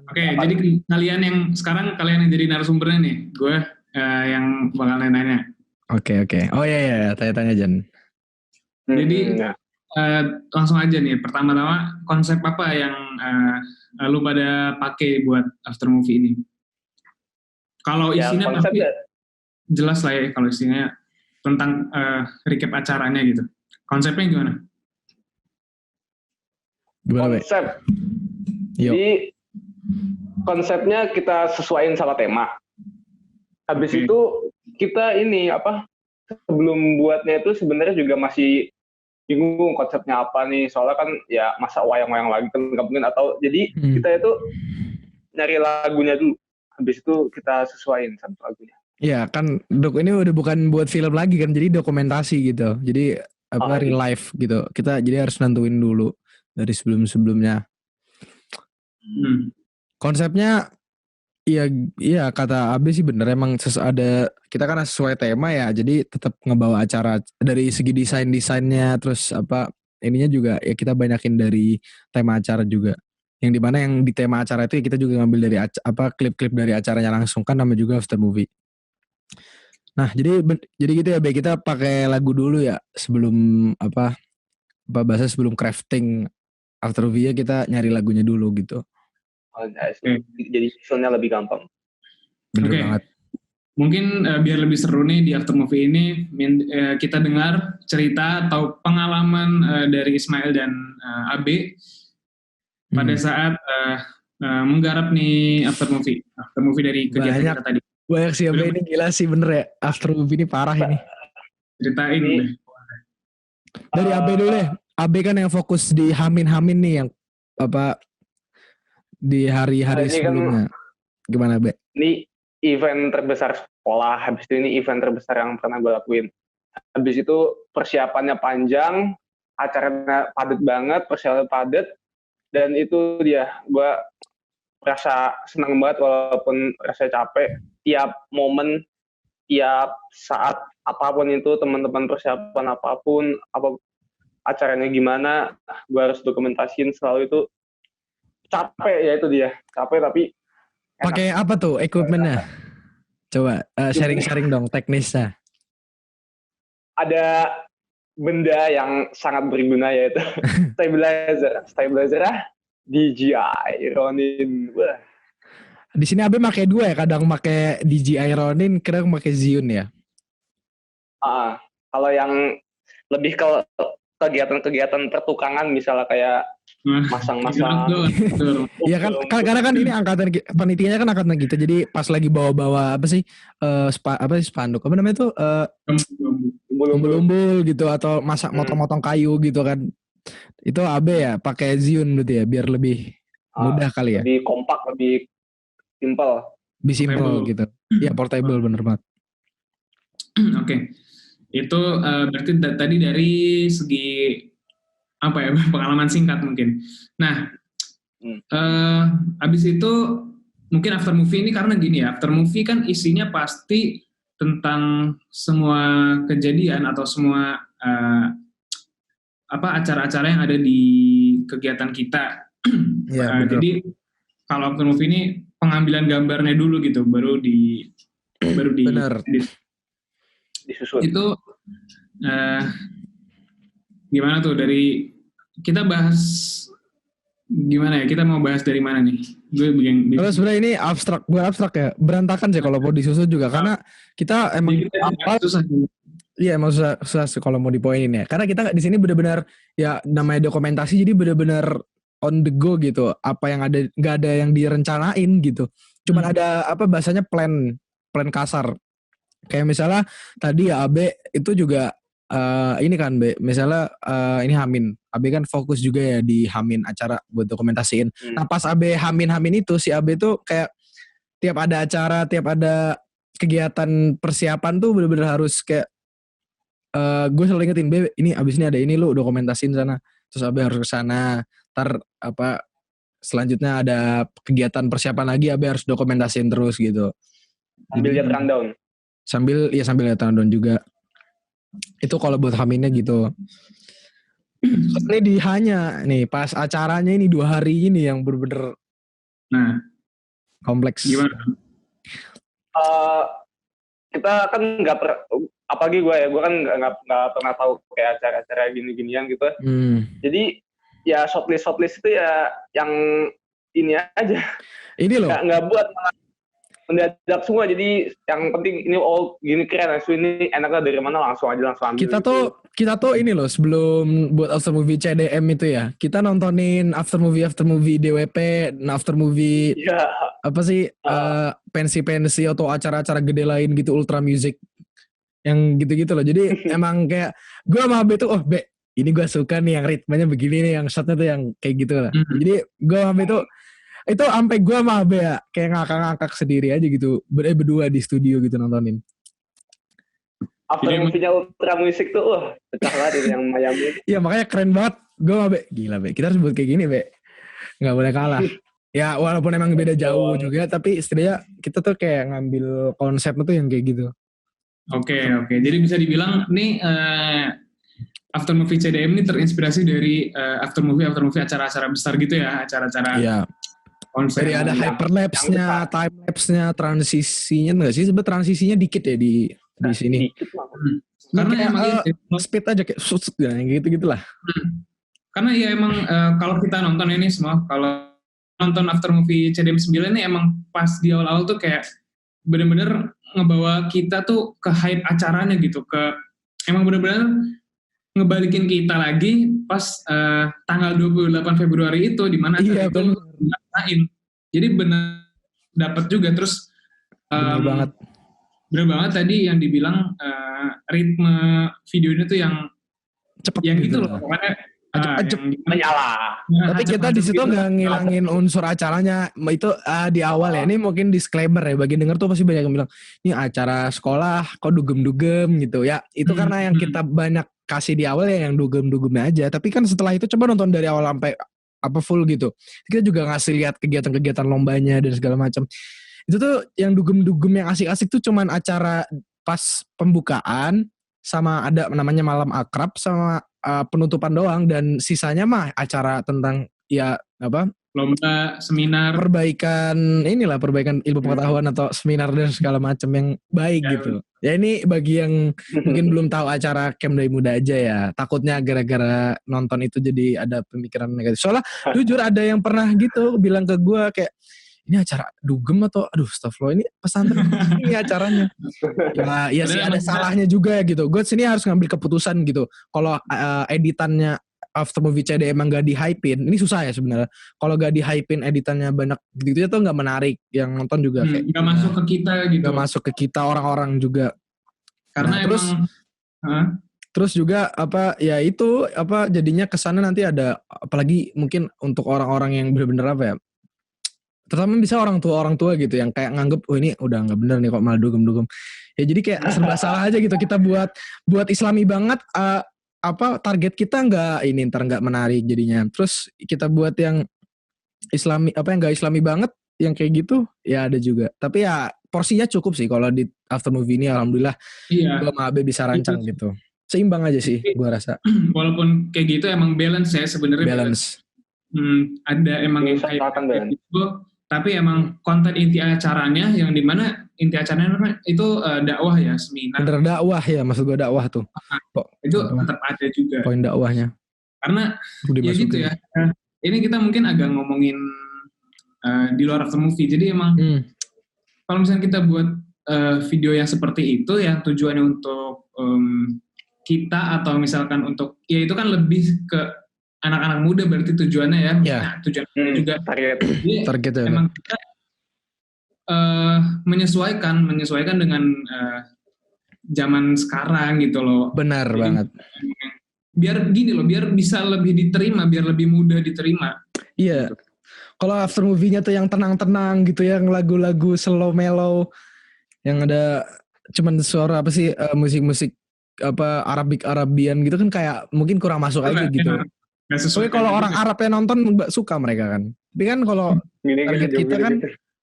Oke, jadi kalian yang jadi narasumbernya nih. Gue yang bakal nanya. Oke. Oh iya, tanya-tanya Jan. Jadi langsung aja nih. Pertama-tama konsep apa yang lu pada pakai buat after movie ini? Kalau isinya pasti jelas lah ya kalau isinya tentang recap acaranya gitu. Konsepnya gimana? Konsep. Yuk. Jadi konsepnya kita sesuaiin sama tema. Habis itu kita ini sebelum buatnya itu sebenarnya juga masih bingung konsepnya apa nih, soalnya kan ya masa wayang-wayang lagi kan nggak mungkin, atau jadi kita itu nyari lagunya dulu, habis itu kita sesuaiin sama lagunya. Ya kan ini udah bukan buat film lagi kan, jadi dokumentasi gitu, jadi real life gitu, kita jadi harus nentuin dulu dari sebelum-sebelumnya. Konsepnya iya kata Abe sih bener, emang ada kita kan sesuai tema ya, jadi tetap ngebawa acara dari segi desainnya, terus ininya juga ya kita banyakin dari tema acara juga, yang dimana yang di tema acara itu ya kita juga ngambil dari klip-klip dari acaranya langsung kan, nama juga after movie. Nah jadi gitu ya Be, kita pakai lagu dulu ya sebelum bahasa sebelum crafting after movie-nya, kita nyari lagunya dulu gitu. Jadi visualnya lebih gampang. Bener banget. Mungkin biar lebih seru nih di after movie ini, kita dengar cerita atau pengalaman dari Ismail dan Abe pada saat menggarap nih after movie dari kegiatan kita tadi. Banyak sih Abe, ini gila sih bener ya, after movie ini parah ini. Ceritain deh. Dari Abe dulu deh. Abe kan yang fokus di Hamin nih, yang di hari-hari sebelumnya. Gimana Be? Ini event terbesar sekolah, habis itu ini event terbesar yang pernah gue lakuin. Habis itu persiapannya panjang, acaranya padat banget, persiapannya padat, dan itu dia, gue merasa senang banget walaupun rasanya capek. Tiap momen, tiap saat, apapun itu, teman-teman persiapan apapun, acaranya gimana, gue harus dokumentasiin selalu itu. Capek ya, itu dia, capek tapi pakai apa tuh equipmentnya? Coba sharing dong teknisnya. Ada benda yang sangat berguna, yaitu stabilizer DJI Ronin. Wah. Di sini Abe pakai dua ya, kadang pakai DJI Ronin, kadang pakai Zhiyun ya. Kalau yang lebih ke kegiatan-kegiatan pertukangan, misalnya kayak masang-masang. Iya kan, karena kan ini angkatan panitianya kan angkatan kita, jadi pas lagi bawa-bawa spanduk, apa namanya tuh, umbul-umbul gitu, atau masak motong-motong kayu gitu kan, itu Abe ya pakai Zhiyun gitu ya, biar lebih mudah kali ya, lebih kompak, lebih simple gitu. Iya, portable, bener banget. Oke. Itu berarti tadi dari segi pengalaman singkat mungkin. Nah, abis itu mungkin after movie ini, karena gini ya, after movie kan isinya pasti tentang semua kejadian atau semua acara-acara yang ada di kegiatan kita. Ya, jadi kalau after movie ini pengambilan gambarnya dulu gitu, baru disusun. Itu gimana tuh, dari kita bahas gimana ya, kita mau bahas dari mana nih? Kalau sebenarnya ini bukan abstrak ya, berantakan sih kalau mau disusun juga, karena kita emang susah. Iya, emang susah kalau mau dipoinin ya, karena kita di sini benar-benar ya namanya dokumentasi, jadi benar-benar on the go gitu, apa yang ada, nggak ada yang direncanain gitu, cuman ada bahasanya plan kasar. Kayak misalnya tadi ya Abe itu juga ini kan Be, misalnya ini Hamin, Abe kan fokus juga ya di Hamin acara buat dokumentasiin. Nah pas Abe Hamin itu, si Abe tuh kayak tiap ada acara, tiap ada kegiatan persiapan tuh bener-bener harus kayak gue selalu ingetin, Be ini abis ini ada ini, lu dokumentasiin sana, terus Abe harus kesana, ntar selanjutnya ada kegiatan persiapan lagi, Abe harus dokumentasiin terus gitu. Sambil lihat rundown. Sambil lihat rundown juga. Itu kalau buat Haminnya gitu. Ini nih pas acaranya ini 2 hari ini yang bener-bener kompleks. Gimana? Kita kan apalagi gue kan nggak pernah tahu kayak acara-acara gini-ginian gitu. Jadi ya shortlist itu ya yang ini aja. Ini loh. Nggak buat mendadak semua, jadi yang penting ini gini keren, ini enaknya dari mana, langsung ambil Kita tuh ini loh, sebelum buat after movie CDM itu ya, kita nontonin after movie DWP, after movie apa sih pensi atau acara-acara gede lain gitu, Ultra Music yang gitu-gitu loh. Jadi emang kayak gue sama Abe tuh, Be, ini gue suka nih yang ritmenya begini nih, yang shotnya tuh yang kayak gitu lah. Jadi gue sama Abe tuh itu sampai gue sama Abe ya kayak ngakak-ngakak sendiri aja gitu, berdua di studio gitu nontonin. After movie-nya Ultra Music tuh pecah banget yang Miami. Iya makanya keren banget. Gue sama Be, gila Be, kita harus buat kayak gini Be, nggak boleh kalah. Ya walaupun emang beda jauh juga, tapi setidaknya kita tuh kayak ngambil konsepnya tuh yang kayak gitu. Oke. Jadi bisa dibilang nih after movie CDM ini terinspirasi dari after movie acara-acara besar gitu ya, acara-acara konsep. Jadi ada hyperlapse-nya, time lapse-nya, transisinya enggak sih? Sebenarnya transisinya dikit ya di sini. Karena emang speed aja kayak yang gitu-gitulah. Karena ya emang kalau kita nonton ini semua, kalau nonton after movie CDM 9 ini emang pas di awal-awal tuh kayak bener-bener ngebawa kita tuh ke hype acaranya gitu, emang bener-bener ngebalikin kita lagi pas tanggal 28 Februari itu, di mana itu ngerasain. Jadi bener dapat juga. Terus bener banget tadi yang dibilang ritme videonya tuh yang cepet yang gitu loh, pokoknya menyala. Tapi kita di situ nggak ngilangin unsur acaranya. Itu di awal ya. Ini mungkin disclaimer ya, bagi denger tuh pasti banyak yang bilang ini acara sekolah kok dugem-dugem gitu ya. Itu karena yang kita banyak kasih di awal ya yang dugem-dugemnya aja. Tapi kan setelah itu coba nonton dari awal sampai full gitu. Kita juga ngasih lihat kegiatan-kegiatan lombanya dan segala macam. Itu tuh yang dugem-dugem yang asik-asik tuh cuman acara pas pembukaan sama ada namanya malam akrab sama penutupan doang, dan sisanya mah acara tentang ya apa lomba, seminar, perbaikan ilmu pengetahuan atau seminar dan segala macam yang baik gitu. Ya ini bagi yang mungkin belum tahu acara Camp Dai Muda aja ya, takutnya gara-gara nonton itu jadi ada pemikiran negatif. Soalnya jujur ada yang pernah gitu bilang ke gue kayak, ini acara dugem atau astagfirullah ini pesantren ini acaranya. Ya sih ada salahnya juga gitu. Gue sini harus ngambil keputusan gitu. Kalau editannya after movie CD emang gak di-hypein, ini susah ya sebenarnya. Kalau gak di-hypein editannya banyak gitu tuh gak menarik. Yang nonton juga kayak gak masuk ke kita gitu. Gak masuk ke kita orang-orang juga. Karena terus juga jadinya kesana nanti ada, apalagi mungkin untuk orang-orang yang benar-benar apa ya, terutama bisa orang tua gitu yang kayak nganggep ini udah nggak bener nih kok malah dugem-dugem ya, jadi kayak serba salah aja gitu. Kita buat islami banget, target kita ntar nggak menarik jadinya. Terus kita buat yang islami yang nggak islami banget yang kayak gitu ya ada juga. Tapi ya porsinya cukup sih kalau di after movie ini, alhamdulillah gue sama Abe bisa rancang gitu, seimbang aja sih gue rasa. Walaupun kayak gitu emang balance ya sebenarnya. Balance. Ada emang yang kayak gitu. Tapi emang konten inti acaranya yang dimana inti acaranya itu dakwah ya, seminar. Bener dakwah ya, maksud gue dakwah tuh. Itu tetap ada juga. Poin dakwahnya. Karena ya gitu ya. Ini kita mungkin agak ngomongin di luar after movie. Jadi emang kalau misalnya kita buat video yang seperti itu yang tujuannya untuk kita atau misalkan untuk ya itu kan lebih ke anak-anak muda berarti tujuannya ya. Nah, tujuannya juga targetnya. Emang kita menyesuaikan dengan zaman sekarang gitu loh. Benar. Jadi, banget. Biar gini loh, biar bisa lebih diterima, biar lebih mudah diterima. Iya. Kalau after movie-nya tuh yang tenang-tenang gitu, yang lagu-lagu slow mellow, yang ada cuman suara musik-musik Arabian gitu kan kayak mungkin kurang masuk aja gitu. Soalnya kalau orang Arab yang nonton suka mereka kan. Tapi kan kalau target kita kan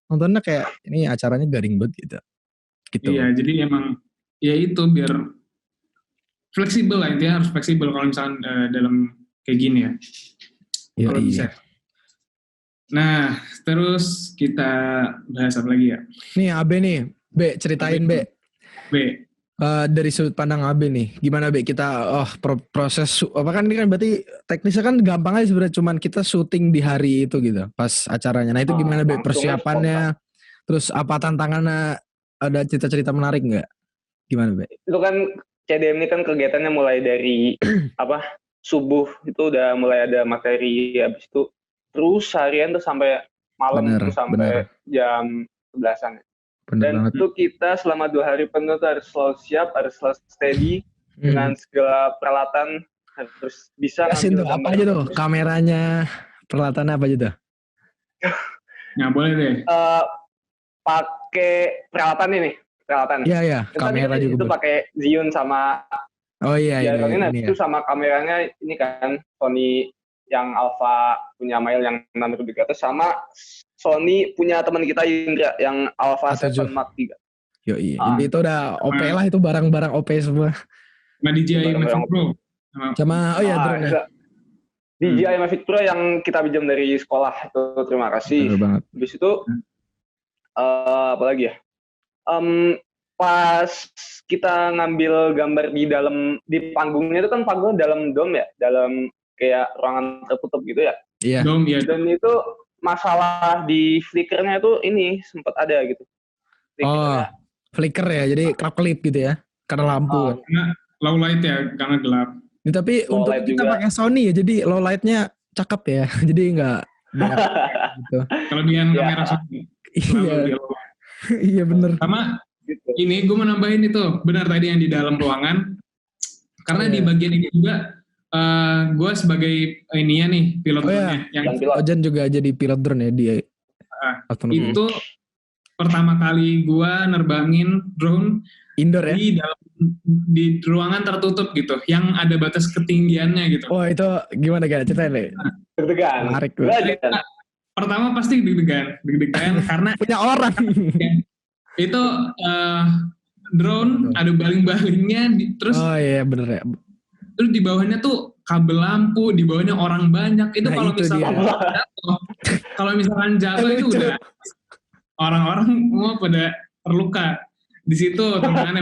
nontonnya kayak ini acaranya garing banget gitu. Iya, jadi emang ya itu biar fleksibel lah, intinya harus fleksibel kalau misalkan dalam kayak gini ya. Kalau bisa. Nah, terus kita bahas apa lagi ya? Nih Abe nih, Be ceritain Be. Dari sudut pandang Abe nih, gimana Be kita proses kan ini kan berarti teknisnya kan gampang aja sebenarnya, cuman kita syuting di hari itu gitu pas acaranya. Nah itu gimana Be persiapannya, Terus apa tantangannya, ada cerita-cerita menarik nggak? Gimana, Be? Itu kan CDM ini kan kegiatannya mulai dari subuh itu udah mulai ada materi, habis itu terus harian tuh sampai malam Bener, tuh sampai bener. jam 11-an. Bener Dan banget. itu kita selama 2 hari penuh tuh harus selalu siap, harus selalu steady dengan segala peralatan, harus bisa Jelasin tuh, ngambil apa aja tuh? Kameranya, peralatannya apa aja tuh? Nah, boleh deh. Pakai peralatan ini, peralatan. Iya, kamera Tadi juga. itu pakai Zhiyun sama Oh iya, ini itu ya. sama kameranya ini kan Sony yang Alpha punya Mail yang 6-300 sama Sony punya teman kita Indra yang Alpha A7 7 Mark 3. Iya. Jadi itu udah OP lah, itu barang-barang OP semua. Sama DJI Mavic Pro. Sama drone ya. DJI Mavic Pro yang kita pinjam dari sekolah itu, terima kasih. Bener banget. Habis itu apa lagi ya? Pas kita ngambil gambar di panggungnya itu kan panggungnya dalam dome ya, dalam kayak ruangan tertutup gitu ya. Iya. Dom, ya. Dan itu masalah di flickernya itu ini sempat ada gitu. Flicker ya, jadi kelap-kelip gitu ya, karena lampu. Karena low light ya, karena gelap. Ya, tapi untuk kita pakai Sony ya, jadi low lightnya cakep ya, jadi nggak gitu. Kelebihan kamera Sony. Iya. Iya bener. Sama ini gue mau nambahin itu, benar tadi yang di dalam ruangan. Karena di bagian ini juga gue sebagai ininya nih pilot drone-nya. Yang Ojan juga jadi pilot drone ya dia. Itu pertama kali gue nerbangin drone indoor ya? Di ruangan tertutup gitu, yang ada batas ketinggiannya gitu. Oh itu gimana gak ceritain deh? Deg-degan. Menarik. Pertama pasti deg-degan karena punya orang. Itu drone ada baling-balingnya, terus bener ya. Terus di bawahnya tuh kabel lampu, di bawahnya orang banyak. Itu kalau misalkan jatuh itu udah orang-orang semua pada terluka. Di situ tantangannya.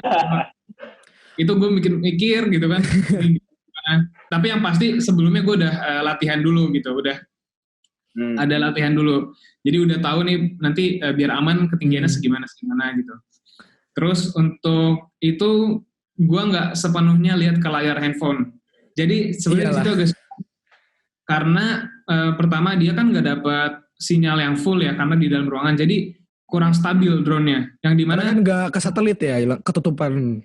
Itu gue mikir gitu kan. Tapi yang pasti sebelumnya gue udah latihan dulu gitu, udah ada latihan dulu. Jadi udah tahu nih nanti biar aman ketinggiannya segimana gitu. Terus untuk itu gue nggak sepenuhnya lihat ke layar handphone. Jadi sebenarnya itu agak karena pertama dia kan nggak dapat sinyal yang full ya karena di dalam ruangan. Jadi kurang stabil drone-nya. Yang dimana kan nggak ke satelit ya, ketutupan.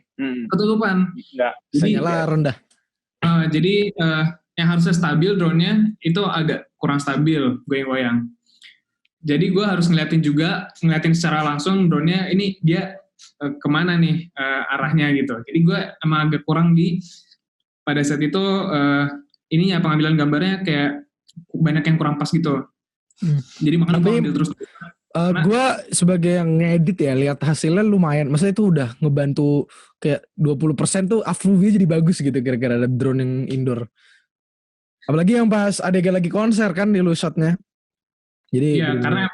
Ketutupan. Sinyalnya rendah. Jadi yang harusnya stabil drone-nya itu agak kurang stabil, goyang-goyang. Jadi gue harus ngeliatin secara langsung drone-nya ini dia kemana nih arahnya gitu. Jadi gue emang agak kurang pada saat itu ininya pengambilan gambarnya kayak banyak yang kurang pas gitu. Jadi makanya gue ambil terus. Gue sebagai yang ngedit ya, lihat hasilnya lumayan. Maksudnya itu udah ngebantu kayak 20% tuh uploadnya jadi bagus gitu gara-gara ada drone yang indoor. Apalagi yang pas adegan lagi konser kan di lu shotnya. Jadi karena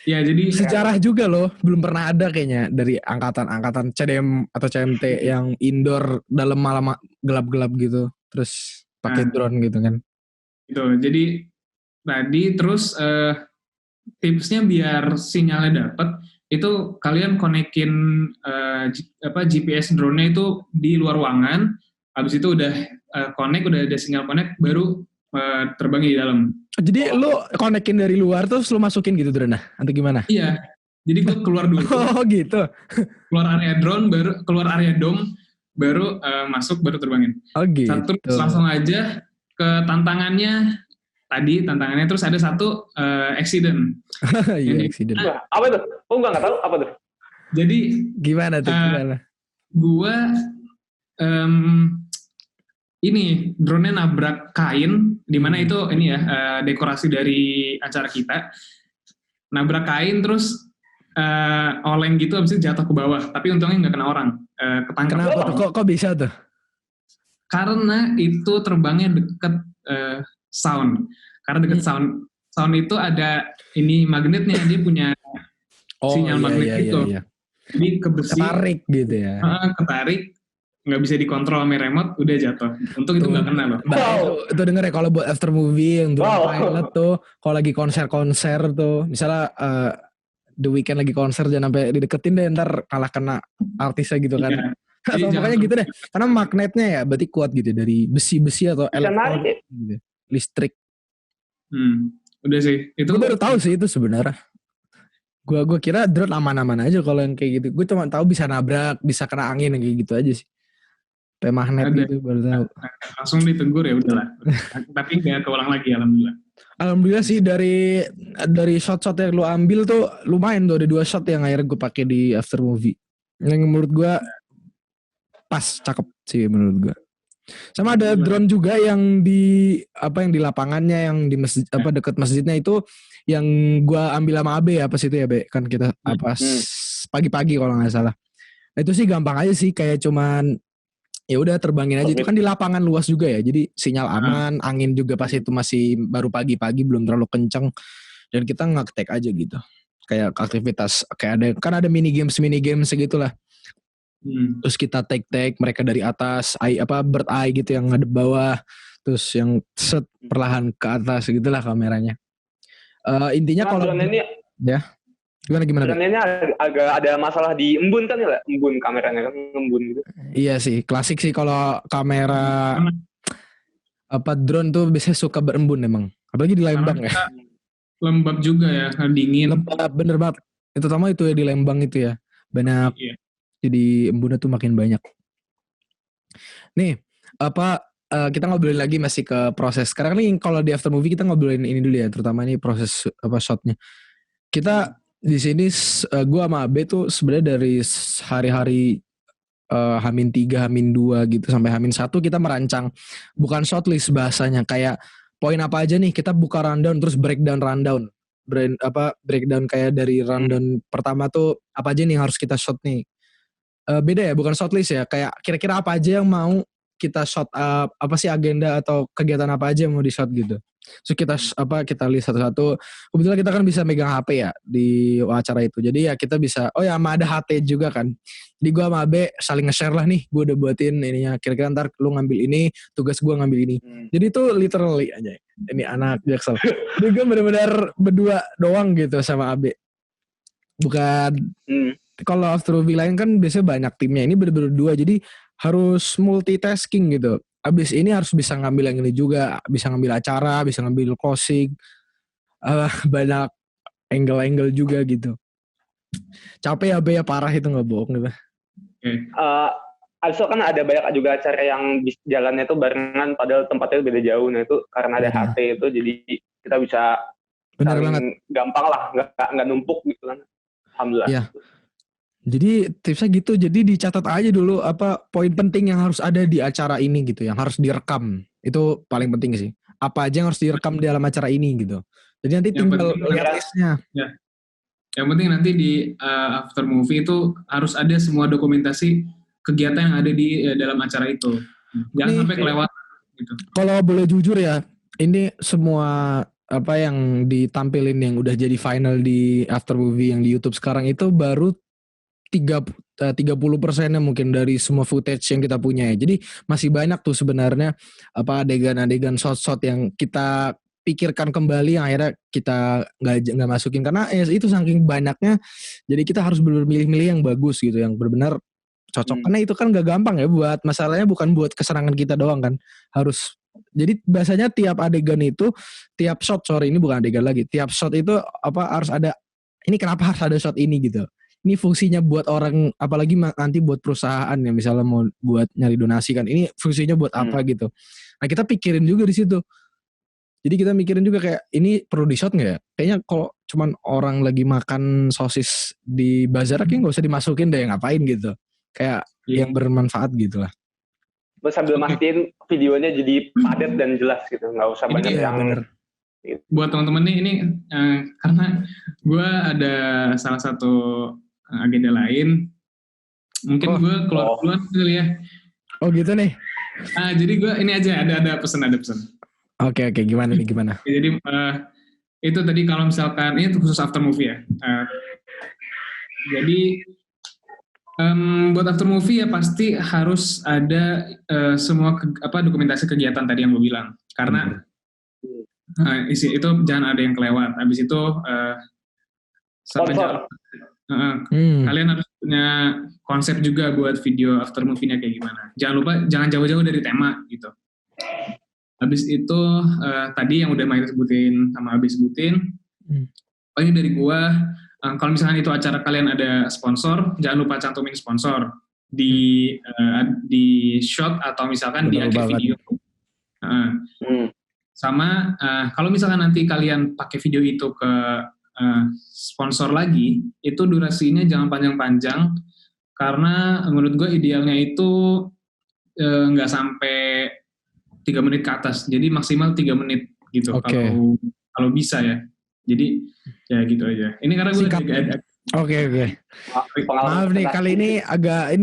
jadi sejarah juga loh, belum pernah ada kayaknya dari angkatan CDM atau CMT yang indoor dalam malam gelap-gelap gitu, terus pakai drone gitu kan. Itu jadi tadi terus tipsnya biar sinyalnya dapat itu kalian konekin GPS drone-nya itu di luar ruangan. Habis itu udah udah ada sinyal connect baru terbang di dalam. Jadi lu konekin dari luar terus lu masukin gitu drone atau gimana? Iya. Jadi gue keluar dulu. Oh gitu. Keluar area drone baru keluar area dome baru masuk baru terbangin. Oh gitu. Terus langsung aja ke tantangannya terus ada satu accident. Iya accident. Apa itu? Oh nggak tahu apa tuh. Jadi gimana tuh? Gua ini drone-nya nabrak kain, di mana itu ini ya dekorasi dari acara kita. Nabrak kain terus oleng gitu, habis itu jatuh ke bawah. Tapi untungnya nggak kena orang, ketangkap. Kenapa tuh? Kok bisa tuh? Karena itu terbangnya deket sound. Karena deket sound itu ada ini magnetnya, dia punya sinyal magnet gitu. Iya. Jadi ke besi. Ketarik gitu ya. Ketarik. Nggak bisa dikontrol sama remote, udah jatuh. Untung itu nggak kena loh. Itu denger ya kalau buat after movie yang drone pilot tuh, kalau lagi konser tuh, misalnya The Weeknd lagi konser jangan sampai dideketin deh, ntar malah kena artisnya gitu kan. Iya. Atau Jadi pokoknya jangan gitu deh. Karena magnetnya ya berarti kuat gitu dari besi-besi atau Bisa narik ya? gitu. Listrik. Udah sih. Itu Gue baru tahu sih itu sebenarnya. Gue kira drone aman-aman aja kalau yang kayak gitu. Gue cuma tahu bisa nabrak, bisa kena angin kayak gitu aja sih. Kayak magnet ada. gitu baru tahu. Langsung ditegur ya udahlah. Tapi nggak keulang lagi alhamdulillah. Alhamdulillah sih dari shot-shot yang lu ambil tuh lumayan tuh, ada 2 shot yang akhirnya gue pakai di after movie. Yang menurut gue pas, cakep sih menurut gue. Sama ada drone juga yang di lapangannya yang di masjid dekat masjidnya itu yang gua ambil sama Abe apa sih itu ya Be, kan kita pagi-pagi kalau nggak salah. Nah, itu sih gampang aja sih, kayak cuman ya udah terbangin aja, itu kan di lapangan luas juga ya, jadi sinyal aman, angin juga pas itu masih baru pagi-pagi belum terlalu kenceng, dan kita nge-tag aja gitu kayak aktivitas, kayak ada mini games segitulah. Terus kita tag mereka dari atas, bird eye gitu yang ngadep bawah, terus yang set perlahan ke atas gitulah kameranya. Intinya kalau drone ini ya gimana drone ini agak ada masalah di embun kan ya, embun kameranya kan embun gitu. Iya sih, klasik sih kalau kamera drone tuh biasanya suka berembun emang, apalagi di Lembang ya. Lembab juga ya, dingin. Lembab bener banget. Itu terutama itu ya di Lembang itu ya, banyak. Iya. Jadi embunnya tuh makin banyak. Nih, kita ngobrolin lagi masih ke proses. Sekarang nih kalau di after movie kita ngobrolin ini dulu ya, terutama nih proses shotnya. Kita di sini gua sama Abe tuh sebenarnya dari hari-hari H-3, H-2 gitu sampai H-1 kita merancang bukan shortlist bahasanya, kayak poin apa aja nih, kita buka rundown terus breakdown kayak dari rundown pertama tuh apa aja nih harus kita shot nih. Beda ya, bukan shortlist ya, kayak kira-kira apa aja yang mau kita shot, apa sih agenda atau kegiatan apa aja yang mau di shot gitu. So kita list satu-satu. Kebetulan kita kan bisa megang HP ya di acara itu, jadi ya kita bisa, sama ada HT juga kan. Jadi gue sama Abe saling nge-share lah nih, gue udah buatin ininya, kira-kira ntar lu ngambil ini, tugas gue ngambil ini. Jadi itu literally aja, ini anak Jaksel. Jadi gue benar-benar berdua doang gitu sama Abe. Bukan kalau after movie lain kan biasanya banyak timnya, ini bener-bener 2, jadi harus multitasking gitu. Abis ini harus bisa ngambil yang ini juga, bisa ngambil acara, bisa ngambil closing, banyak angle-angle juga gitu. Capek ya Be ya, parah itu nggak bohong gitu. Abis itu kan ada banyak juga acara yang jalannya itu barengan padahal tempatnya beda jauh. Nah itu karena ada HT itu jadi kita bisa gampang lah, nggak numpuk gitu kan. Alhamdulillah. Iya. Jadi tipsnya gitu, jadi dicatat aja dulu poin penting yang harus ada di acara ini gitu, yang harus direkam. Itu paling penting sih. Apa aja yang harus direkam di dalam acara ini gitu. Jadi nanti tinggal listnya. Ya. Yang penting nanti di after movie itu harus ada semua dokumentasi kegiatan yang ada di dalam acara itu. Jangan sampai kelewatan gitu. Kalau boleh jujur ya, ini semua yang ditampilin yang udah jadi final di after movie yang di YouTube sekarang itu baru 30%-nya mungkin dari semua footage yang kita punya ya. Jadi masih banyak tuh sebenarnya adegan-adegan shot-shot yang kita pikirkan kembali yang akhirnya kita nggak masukin karena itu saking banyaknya. Jadi kita harus benar-benar milih-milih yang bagus gitu, yang benar-benar cocok. Karena itu kan nggak gampang ya, buat masalahnya bukan buat kesenangan kita doang kan. Jadi biasanya tiap adegan itu, tiap shot, ini bukan adegan lagi. Tiap shot itu harus ada, ini kenapa harus ada shot ini gitu. Ini fungsinya buat orang, apalagi nanti buat perusahaan yang misalnya mau buat nyari donasi kan. Ini fungsinya buat apa gitu. Nah kita pikirin juga di situ. Jadi kita mikirin juga kayak ini perlu di shot nggak ya? Kayaknya kalau cuman orang lagi makan sosis di bazar kayaknya nggak usah dimasukin deh, ngapain gitu. Kayak yang bermanfaat gitu lah. Sambil mastiin videonya jadi padat dan jelas gitu, nggak usah banyak yang. Bener. Buat teman-teman nih, ini karena gue ada salah satu agenda lain, mungkin gue keluar dulu ya. Oh gitu nih. Jadi gue ini aja ada pesan. Oke, gimana nih? Jadi itu tadi kalau misalkan ini khusus after movie ya. Jadi buat after movie ya pasti harus ada semua dokumentasi kegiatan tadi yang gue bilang, karena itu jangan ada yang kelewat. Habis itu Sama Sponsor. kalian harus punya konsep juga buat video after movie-nya kayak gimana. Jangan jauh-jauh dari tema gitu. Habis itu tadi yang udah main sebutin sama Abi sebutin. Paling dari gua, kalau misalkan itu acara kalian ada sponsor, jangan lupa cantumin sponsor di shot atau misalkan di akhir video. Sama kalau misalkan nanti kalian pakai video itu ke sponsor lagi, itu durasinya jangan panjang-panjang karena menurut gue idealnya itu nggak sampai 3 menit ke atas, jadi maksimal 3 menit gitu. Kalau bisa ya. Jadi ya gitu aja. Ini karena gue Oke. Maaf nih kali ini agak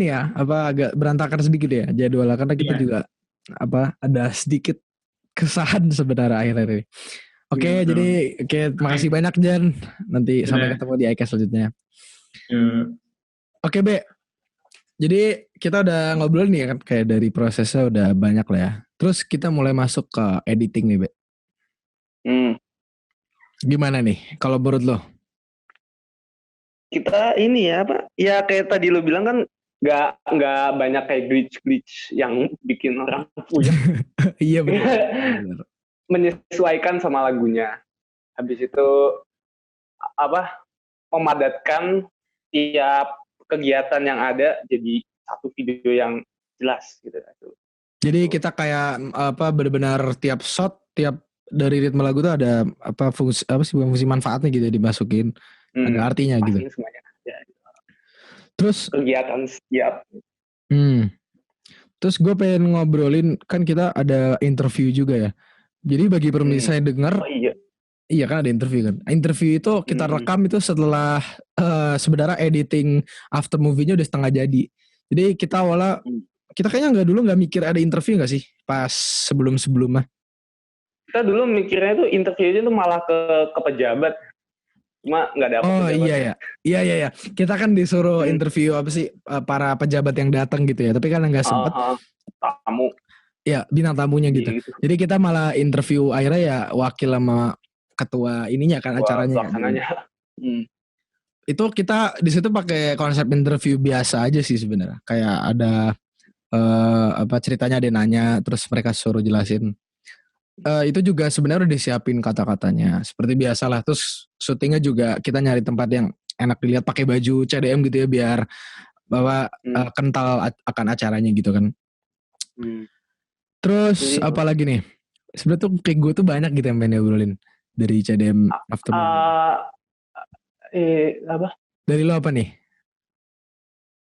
agak berantakan sedikit ya jadwalnya karena kita juga ada sedikit kesahan sebenarnya akhir-akhir ini. Oke, makasih banyak Jan. Nanti sampai ketemu di ICAST selanjutnya. Oke, Be. Jadi kita udah ngobrol nih kan kayak dari prosesnya udah banyak lah ya. Terus kita mulai masuk ke editing nih, Be. Gimana nih kalau menurut lo? Kita ini ya kayak tadi lo bilang kan nggak banyak kayak glitch yang bikin orang puyeng. Iya benar. Menyesuaikan sama lagunya. Habis itu memadatkan tiap kegiatan yang ada jadi satu video yang jelas gitu. Jadi kita kayak benar-benar tiap shot, tiap dari ritme lagu tuh ada fungsi manfaatnya gitu dimasukin. Ada artinya gitu. Semuanya. Ya. Terus kegiatan setiap. Terus gue pengen ngobrolin kan kita ada interview juga ya. Jadi bagi pemirsa yang dengar, iya kan ada interview kan. Interview itu kita rekam itu setelah sebenarnya editing after movie-nya udah setengah jadi. Jadi kita awalnya kita kayaknya nggak mikir ada interview nggak sih pas sebelumnya. Kita dulu mikirnya itu interviewnya tuh malah ke pejabat. Cuma nggak ada pejabat. Iya. Kita kan disuruh interview para pejabat yang datang gitu ya. Tapi kan nggak sempet. Tamu. Ya bintang tamunya gitu. Jadi kita malah interview akhirnya ya wakil sama ketua ininya kan acaranya. Itu kita di situ pakai konsep interview biasa aja sih sebenarnya. Kayak ada ceritanya ada nanya terus mereka suruh jelasin. Itu juga sebenarnya udah disiapin kata-katanya seperti biasalah. Terus syutingnya juga kita nyari tempat yang enak dilihat pakai baju CDM gitu ya biar bahwa kental akan acaranya gitu kan. Terus apa lagi nih? Sebenarnya tuh kayak gue tuh banyak gitu yang pengen diobrolin dari CDM after Dari lo apa nih?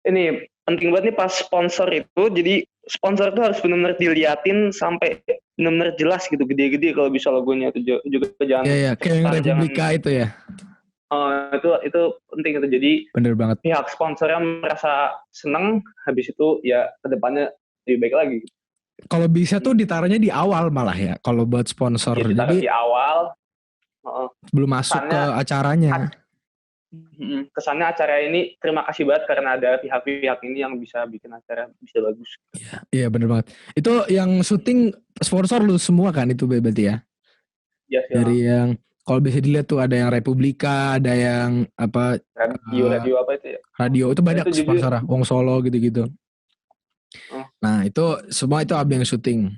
Ini penting banget nih pas sponsor itu. Jadi sponsor tuh harus benar-benar diliatin sampai benar-benar jelas gitu, gede-gede kalau bisa logonya itu juga jangan. Iya, kayak Republika itu ya. Itu penting itu. Jadi bener banget. Pihak sponsornya merasa senang, habis itu ya kedepannya lebih baik lagi. Kalau bisa tuh ditaruhnya di awal malah ya. Kalau buat sponsor ya, jadi di awal. Belum masuk ke acaranya. Kesannya acara ini terima kasih banget karena ada pihak-pihak ini yang bisa bikin acara bisa bagus. Iya bener banget. Itu yang syuting sponsor lu semua kan itu berarti ya? Iya. Dari yang kalau bisa dilihat tuh ada yang Republika, ada yang radio apa itu ya? Radio itu banyak sponsornya, Wong Solo gitu-gitu. Nah itu semua itu Abi yang syuting.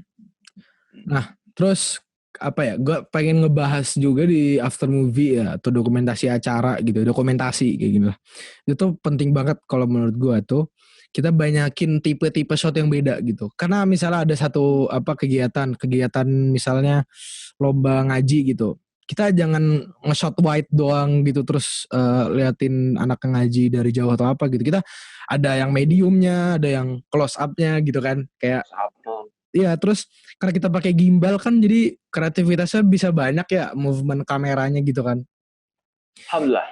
Nah terus gue pengen ngebahas juga di after movie ya atau dokumentasi acara gitu, dokumentasi kayak gitu. Itu penting banget kalau menurut gue tuh kita banyakin tipe-tipe shot yang beda gitu. Karena misalnya ada satu kegiatan misalnya lomba ngaji gitu. Kita jangan nge-shot wide doang gitu terus liatin anak ngaji dari jauh atau apa gitu. Kita ada yang mediumnya, ada yang close up-nya gitu kan. Kayak iya, terus karena kita pakai gimbal kan jadi kreativitasnya bisa banyak ya movement kameranya gitu kan. Alhamdulillah.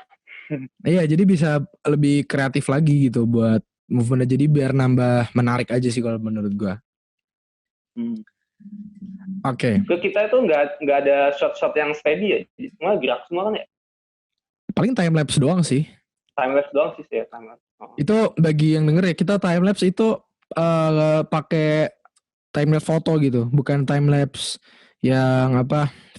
Iya, jadi bisa lebih kreatif lagi gitu buat movementnya, jadi biar nambah menarik aja sih kalau menurut gua. Oke. Kita itu nggak ada shot-shot yang steady ya, semua gerak semua kan ya. Paling time lapse doang sih. Time lapse doang sih ya, time lapse. Itu bagi yang denger ya, kita time lapse itu pakai time lapse foto gitu, bukan time lapse yang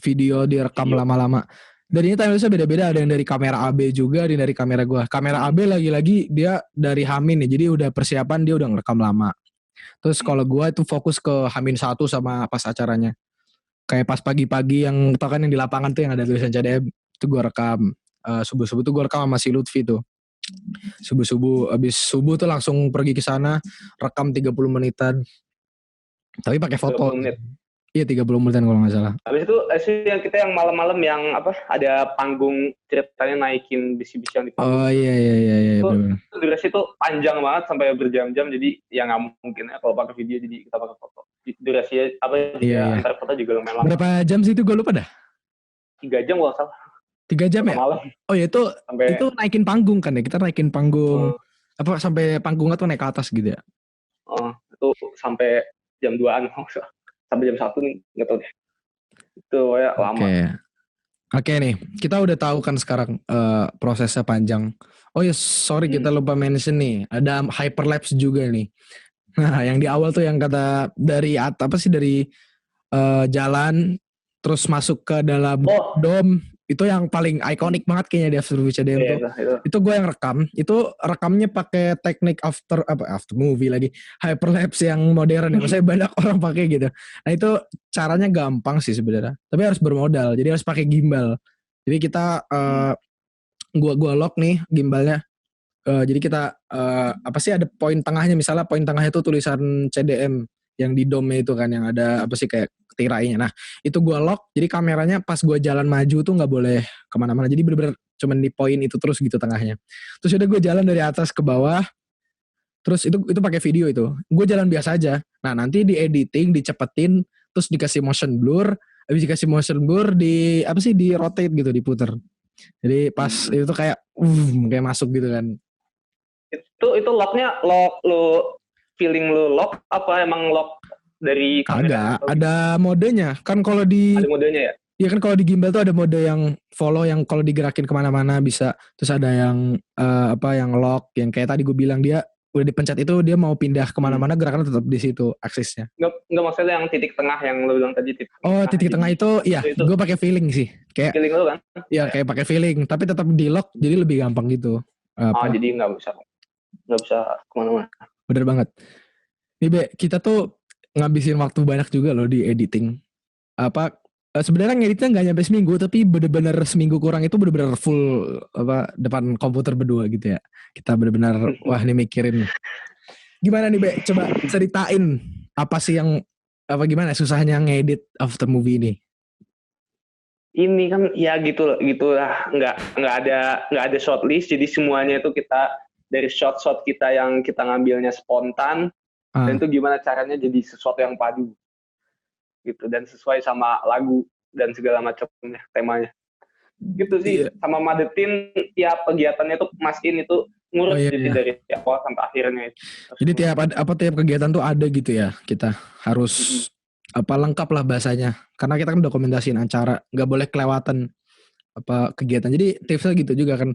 video direkam lama-lama. Dan ini timelapse beda-beda, ada yang dari kamera AB juga, ada yang dari kamera gua. Kamera AB lagi-lagi dia dari Hamin nih, jadi udah persiapan, dia udah ngerekam lama. Terus kalau gua itu fokus ke Hamin 1 sama pas acaranya. Kayak pas pagi-pagi yang tau kan yang di lapangan tuh yang ada tulisan CDM, itu gua rekam. Subuh-subuh tuh gua rekam sama si Lutfi tuh. Subuh-subuh abis subuh tuh langsung pergi ke sana, rekam 30 menitan. Tapi pakai foto. 30 menit. Iya 30 menitan kalau nggak salah. Habis itu yang kita yang malam-malam yang apa ada panggung ceritanya naikin bisi-bisi yang di panggung. Oh iya. Itu Bener. durasi itu panjang banget sampai berjam-jam, jadi ya nggak mungkin ya kalau pakai video, jadi kita pakai foto. Durasinya apa Iya. antar foto juga lumayan lama. Berapa jam sih itu gue lupa dah. 3 jam kalau salah. 3 jam ya? Malam. Oh ya itu Sampai itu naikin panggung kan ya? Kita naikin panggung apa sampai panggungnya tuh naik ke atas gitu ya? itu sampai jam 2-an sampai jam 1 nih nggak tahu deh. Itu ya lama. Oke nih, kita udah tahu kan sekarang prosesnya panjang. Oh ya sorry kita lupa mention nih, ada hyperlapse juga nih. Nah yang di awal tuh yang kata dari apa sih dari jalan terus masuk ke dalam dom, itu yang paling ikonik banget kayaknya di After Movie CDM tuh. Itu gue yang rekam. Itu rekamnya pakai teknik after movie lagi, hyperlapse yang modern ya. Maksudnya banyak orang pakai gitu. Nah itu caranya gampang sih sebenarnya. Tapi harus bermodal. Jadi harus pakai gimbal. Jadi kita gua lock nih gimbalnya. Jadi kita apa sih ada poin tengahnya, misalnya poin tengahnya itu tulisan CDM yang di domnya itu kan, yang ada apa sih kayak tirainya. Nah itu gue lock, jadi kameranya pas gue jalan maju tuh nggak boleh kemana-mana, jadi bener-bener cuman di poin itu terus gitu tengahnya. Terus udah gue jalan dari atas ke bawah, terus itu pakai video itu, gue jalan biasa aja. Nah nanti di editing dicepetin, terus dikasih motion blur, habis dikasih motion blur di apa sih di rotate gitu, diputer. Jadi pas itu tuh kayak masuk gitu kan. Itu locknya lock lo feeling lo lock apa emang lock dari kamera? Kagak, ada modenya. Kan kalau di ada modenya ya? Iya kan kalau di gimbal tuh ada mode yang follow, yang kalau digerakin kemana-mana bisa. Terus ada yang yang lock, yang kayak tadi gue bilang dia udah dipencet itu dia mau pindah kemana-mana gerakannya tetap di situ aksesnya. Nggak maksudnya yang titik tengah yang lo bilang tadi. Titik tengah itu iya, gue pakai feeling sih. Kayak feeling lo kan? Iya kayak pakai feeling, tapi tetap di lock jadi lebih gampang gitu. Jadi nggak bisa kemana-mana. Bener banget. Nih Be, kita tuh ngabisin waktu banyak juga loh di editing. Sebenarnya ngeditnya nggak nyampe seminggu, tapi bener-bener seminggu kurang itu bener-bener full depan komputer berdua gitu ya. Kita bener-bener wah nih mikirin. Gimana nih Be? Coba ceritain apa sih yang gimana susahnya ngedit After Movie ini? Ini kan ya gitulah nggak ada shortlist, jadi semuanya itu kita dari shot kita yang kita ngambilnya spontan. Dan itu gimana caranya jadi sesuatu yang padu gitu dan sesuai sama lagu dan segala macamnya temanya gitu sih. Sama madetin tiap kegiatannya tuh Mas In itu ngurus dari awal sampai akhirnya itu. Jadi tiap kegiatan tuh ada gitu ya, kita harus lengkap lah bahasanya karena kita kan dokumentasiin acara, nggak boleh kelewatan kegiatan. Jadi tipsnya gitu juga kan,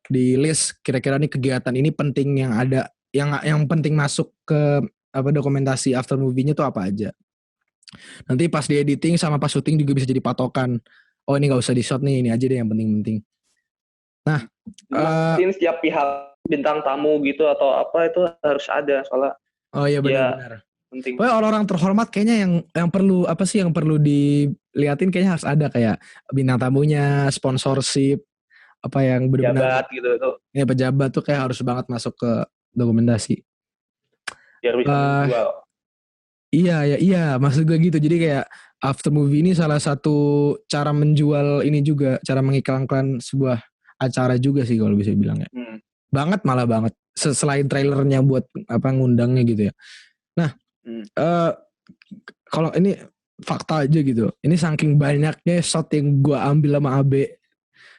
di list kira-kira nih kegiatan ini penting yang ada, yang penting masuk ke dokumentasi After Movie-nya tuh apa aja. Nanti pas di editing sama pas syuting juga bisa jadi patokan. Oh ini nggak usah di shot nih, ini aja deh yang penting-penting. Nah, setiap pihak bintang tamu gitu atau apa itu harus ada soalnya. Oh iya benar. Penting. Orang-orang terhormat kayaknya yang perlu yang perlu diliatin kayaknya harus ada, kayak bintang tamunya, sponsorship, yang benar-benar pejabat gitu tuh. Ya pejabat tuh kayak harus banget masuk ke dokumentasi. Biar bisa menjual. Iya, maksud gue gitu. Jadi kayak After Movie ini salah satu cara menjual ini juga, cara mengiklankan sebuah acara juga sih kalau bisa bilang ya. Malah banget. Selain trailernya buat ngundangnya gitu ya. Nah, kalau ini fakta aja gitu. Ini saking banyaknya shot yang gue ambil sama Abe.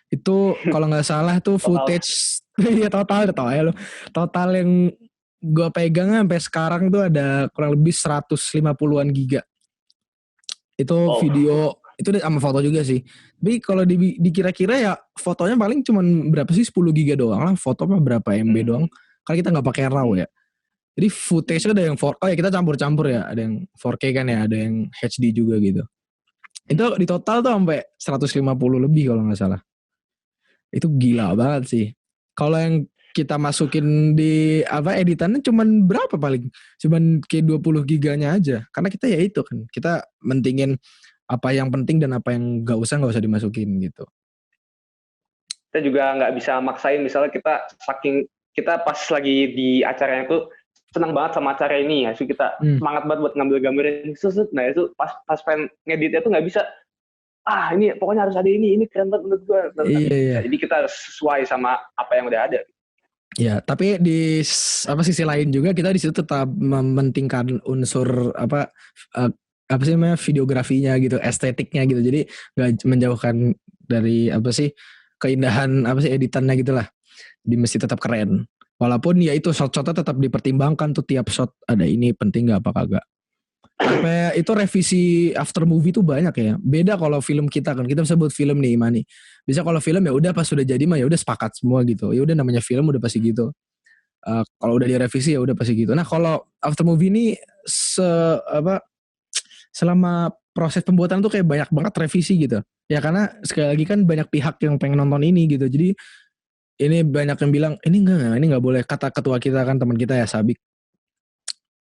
Itu kalau nggak salah tuh footage total ya lo. Total yang gue pegang sampai sekarang tuh ada kurang lebih 150-an giga. Itu video, itu sama foto juga sih. Tapi kalau dikira-kira ya fotonya paling cuman berapa sih, 10 giga doang lah. Foto mah berapa MB doang. Karena kita nggak pakai RAW ya. Jadi footage ada yang 4K, kita campur-campur ya. Ada yang 4K kan ya, ada yang HD juga gitu. Itu di total tuh sampai 150 lebih kalau nggak salah. Itu gila banget sih. Kalau yang kita masukin di editannya cuman berapa paling? Cuman kayak 20 giganya aja. Karena kita ya itu kan. Kita mentingin apa yang penting dan apa yang nggak usah dimasukin gitu. Kita juga nggak bisa maksain, misalnya kita pas lagi di acaranya tuh senang banget sama acara ini ya, so kita semangat banget buat ngambil gambar ini, nah itu pas pengen ngeditnya tuh nggak bisa, ini pokoknya harus ada ini keren banget menurut gue. Iya. Jadi kita harus sesuai sama apa yang udah ada. Ya, tapi di sisi lain juga kita di situ tetap mementingkan unsur apa sih namanya, videografinya gitu, estetiknya gitu. Jadi nggak menjauhkan dari keindahan editannya gitulah. Di mesti tetap keren. Walaupun ya itu shot-shotnya tetap dipertimbangkan tuh, tiap shot ada ini penting nggak apa kagak. Sampai itu revisi after movie tuh banyak ya. Beda kalau film kita kan, kita sebut film nih Imani. Bisa kalau film ya udah pas sudah jadi mah ya udah sepakat semua gitu. Ya udah namanya film udah pasti gitu. Kalau udah direvisi ya udah pasti gitu. Nah kalau after movie ini selama proses pembuatan tuh kayak banyak banget revisi gitu. Ya karena sekali lagi kan banyak pihak yang pengen nonton ini gitu. Jadi ini banyak yang bilang ini nggak boleh, kata ketua kita kan, teman kita ya Sabik.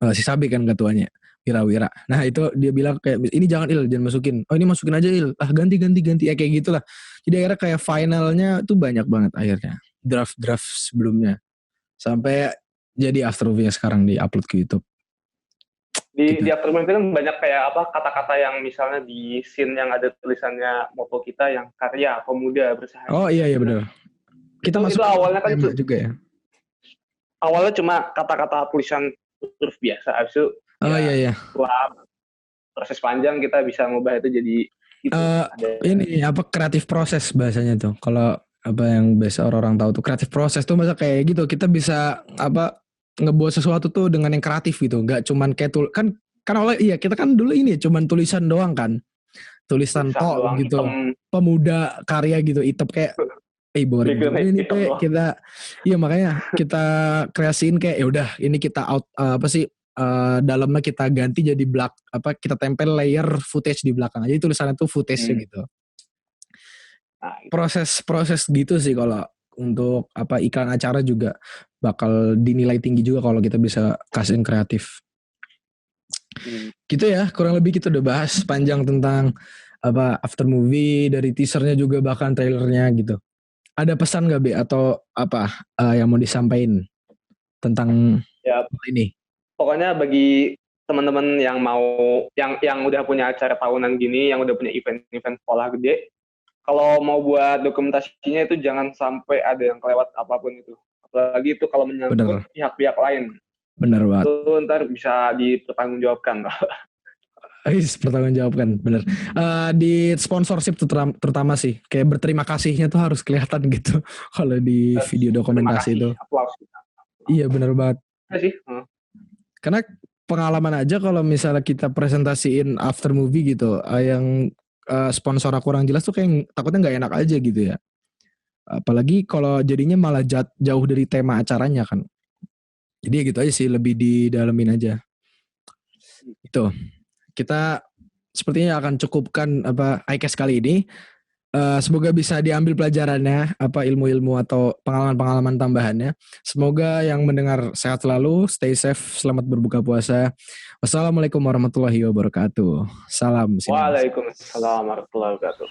Si Sabik kan ketuanya. Wira. Nah itu dia bilang kayak ini jangan masukin. Oh ini masukin aja ganti ya kayak gitulah. Jadi akhirnya kayak finalnya tuh banyak banget akhirnya. Draft sebelumnya. Sampai jadi after movie sekarang di upload ke YouTube. Di after movie kan banyak kayak kata-kata yang misalnya di scene yang ada tulisannya moto kita yang karya pemuda bersahaja. Oh iya benar. Kita itu awalnya kan juga ya. Awalnya cuma kata-kata tulisan huruf biasa, habis itu iya. Setelah proses panjang kita bisa ngubah itu jadi ini kreatif proses bahasanya tuh. Kalau yang biasa orang tahu tuh kreatif proses tuh masa kayak gitu. Kita bisa ngebuat sesuatu tuh dengan yang kreatif gitu. Gak cuman kayak kan kita kan dulu ini cuman tulisan doang kan. Tulisan tok gitu. Hitam. Pemuda karya gitu, hitam kayak boring ini kayak kita. Iya makanya kita kreasiin kayak ya udah ini kita dalamnya kita ganti jadi kita tempel layer footage di belakang. Jadi tulisannya tuh footage-nya gitu. Proses gitu sih kalau untuk iklan acara juga bakal dinilai tinggi juga kalau kita bisa kasihin kreatif. Gitu ya, kurang lebih kita udah bahas panjang tentang after movie, dari teasernya juga bahkan trailernya gitu. Ada pesan gak Be atau yang mau disampaikan tentang ini? Pokoknya bagi teman-teman yang yang udah punya acara tahunan gini, yang udah punya event sekolah gede, kalau mau buat dokumentasinya itu jangan sampai ada yang kelewat apapun itu. Apalagi itu kalau menyangkut pihak-pihak lain. Bener banget. Itu ntar bisa dipertanggungjawabkan. Pertanggungjawabkan, bener. Di sponsorship terutama sih, kayak berterima kasihnya tuh harus kelihatan gitu. Kalau di video dokumentasi itu. Iya bener banget. Sih. Karena pengalaman aja kalau misalnya kita presentasiin after movie gitu, yang sponsornya kurang jelas tuh kayak takutnya nggak enak aja gitu ya. Apalagi kalau jadinya malah jauh dari tema acaranya kan. Jadi ya gitu aja sih, lebih didalemin aja. Itu. Kita sepertinya akan cukupkan iCast kali ini. Semoga bisa diambil pelajarannya, ilmu-ilmu atau pengalaman-pengalaman tambahannya. Semoga yang mendengar sehat selalu, stay safe, selamat berbuka puasa. Wassalamualaikum warahmatullahi wabarakatuh. Salam. Waalaikumsalam warahmatullahi wabarakatuh.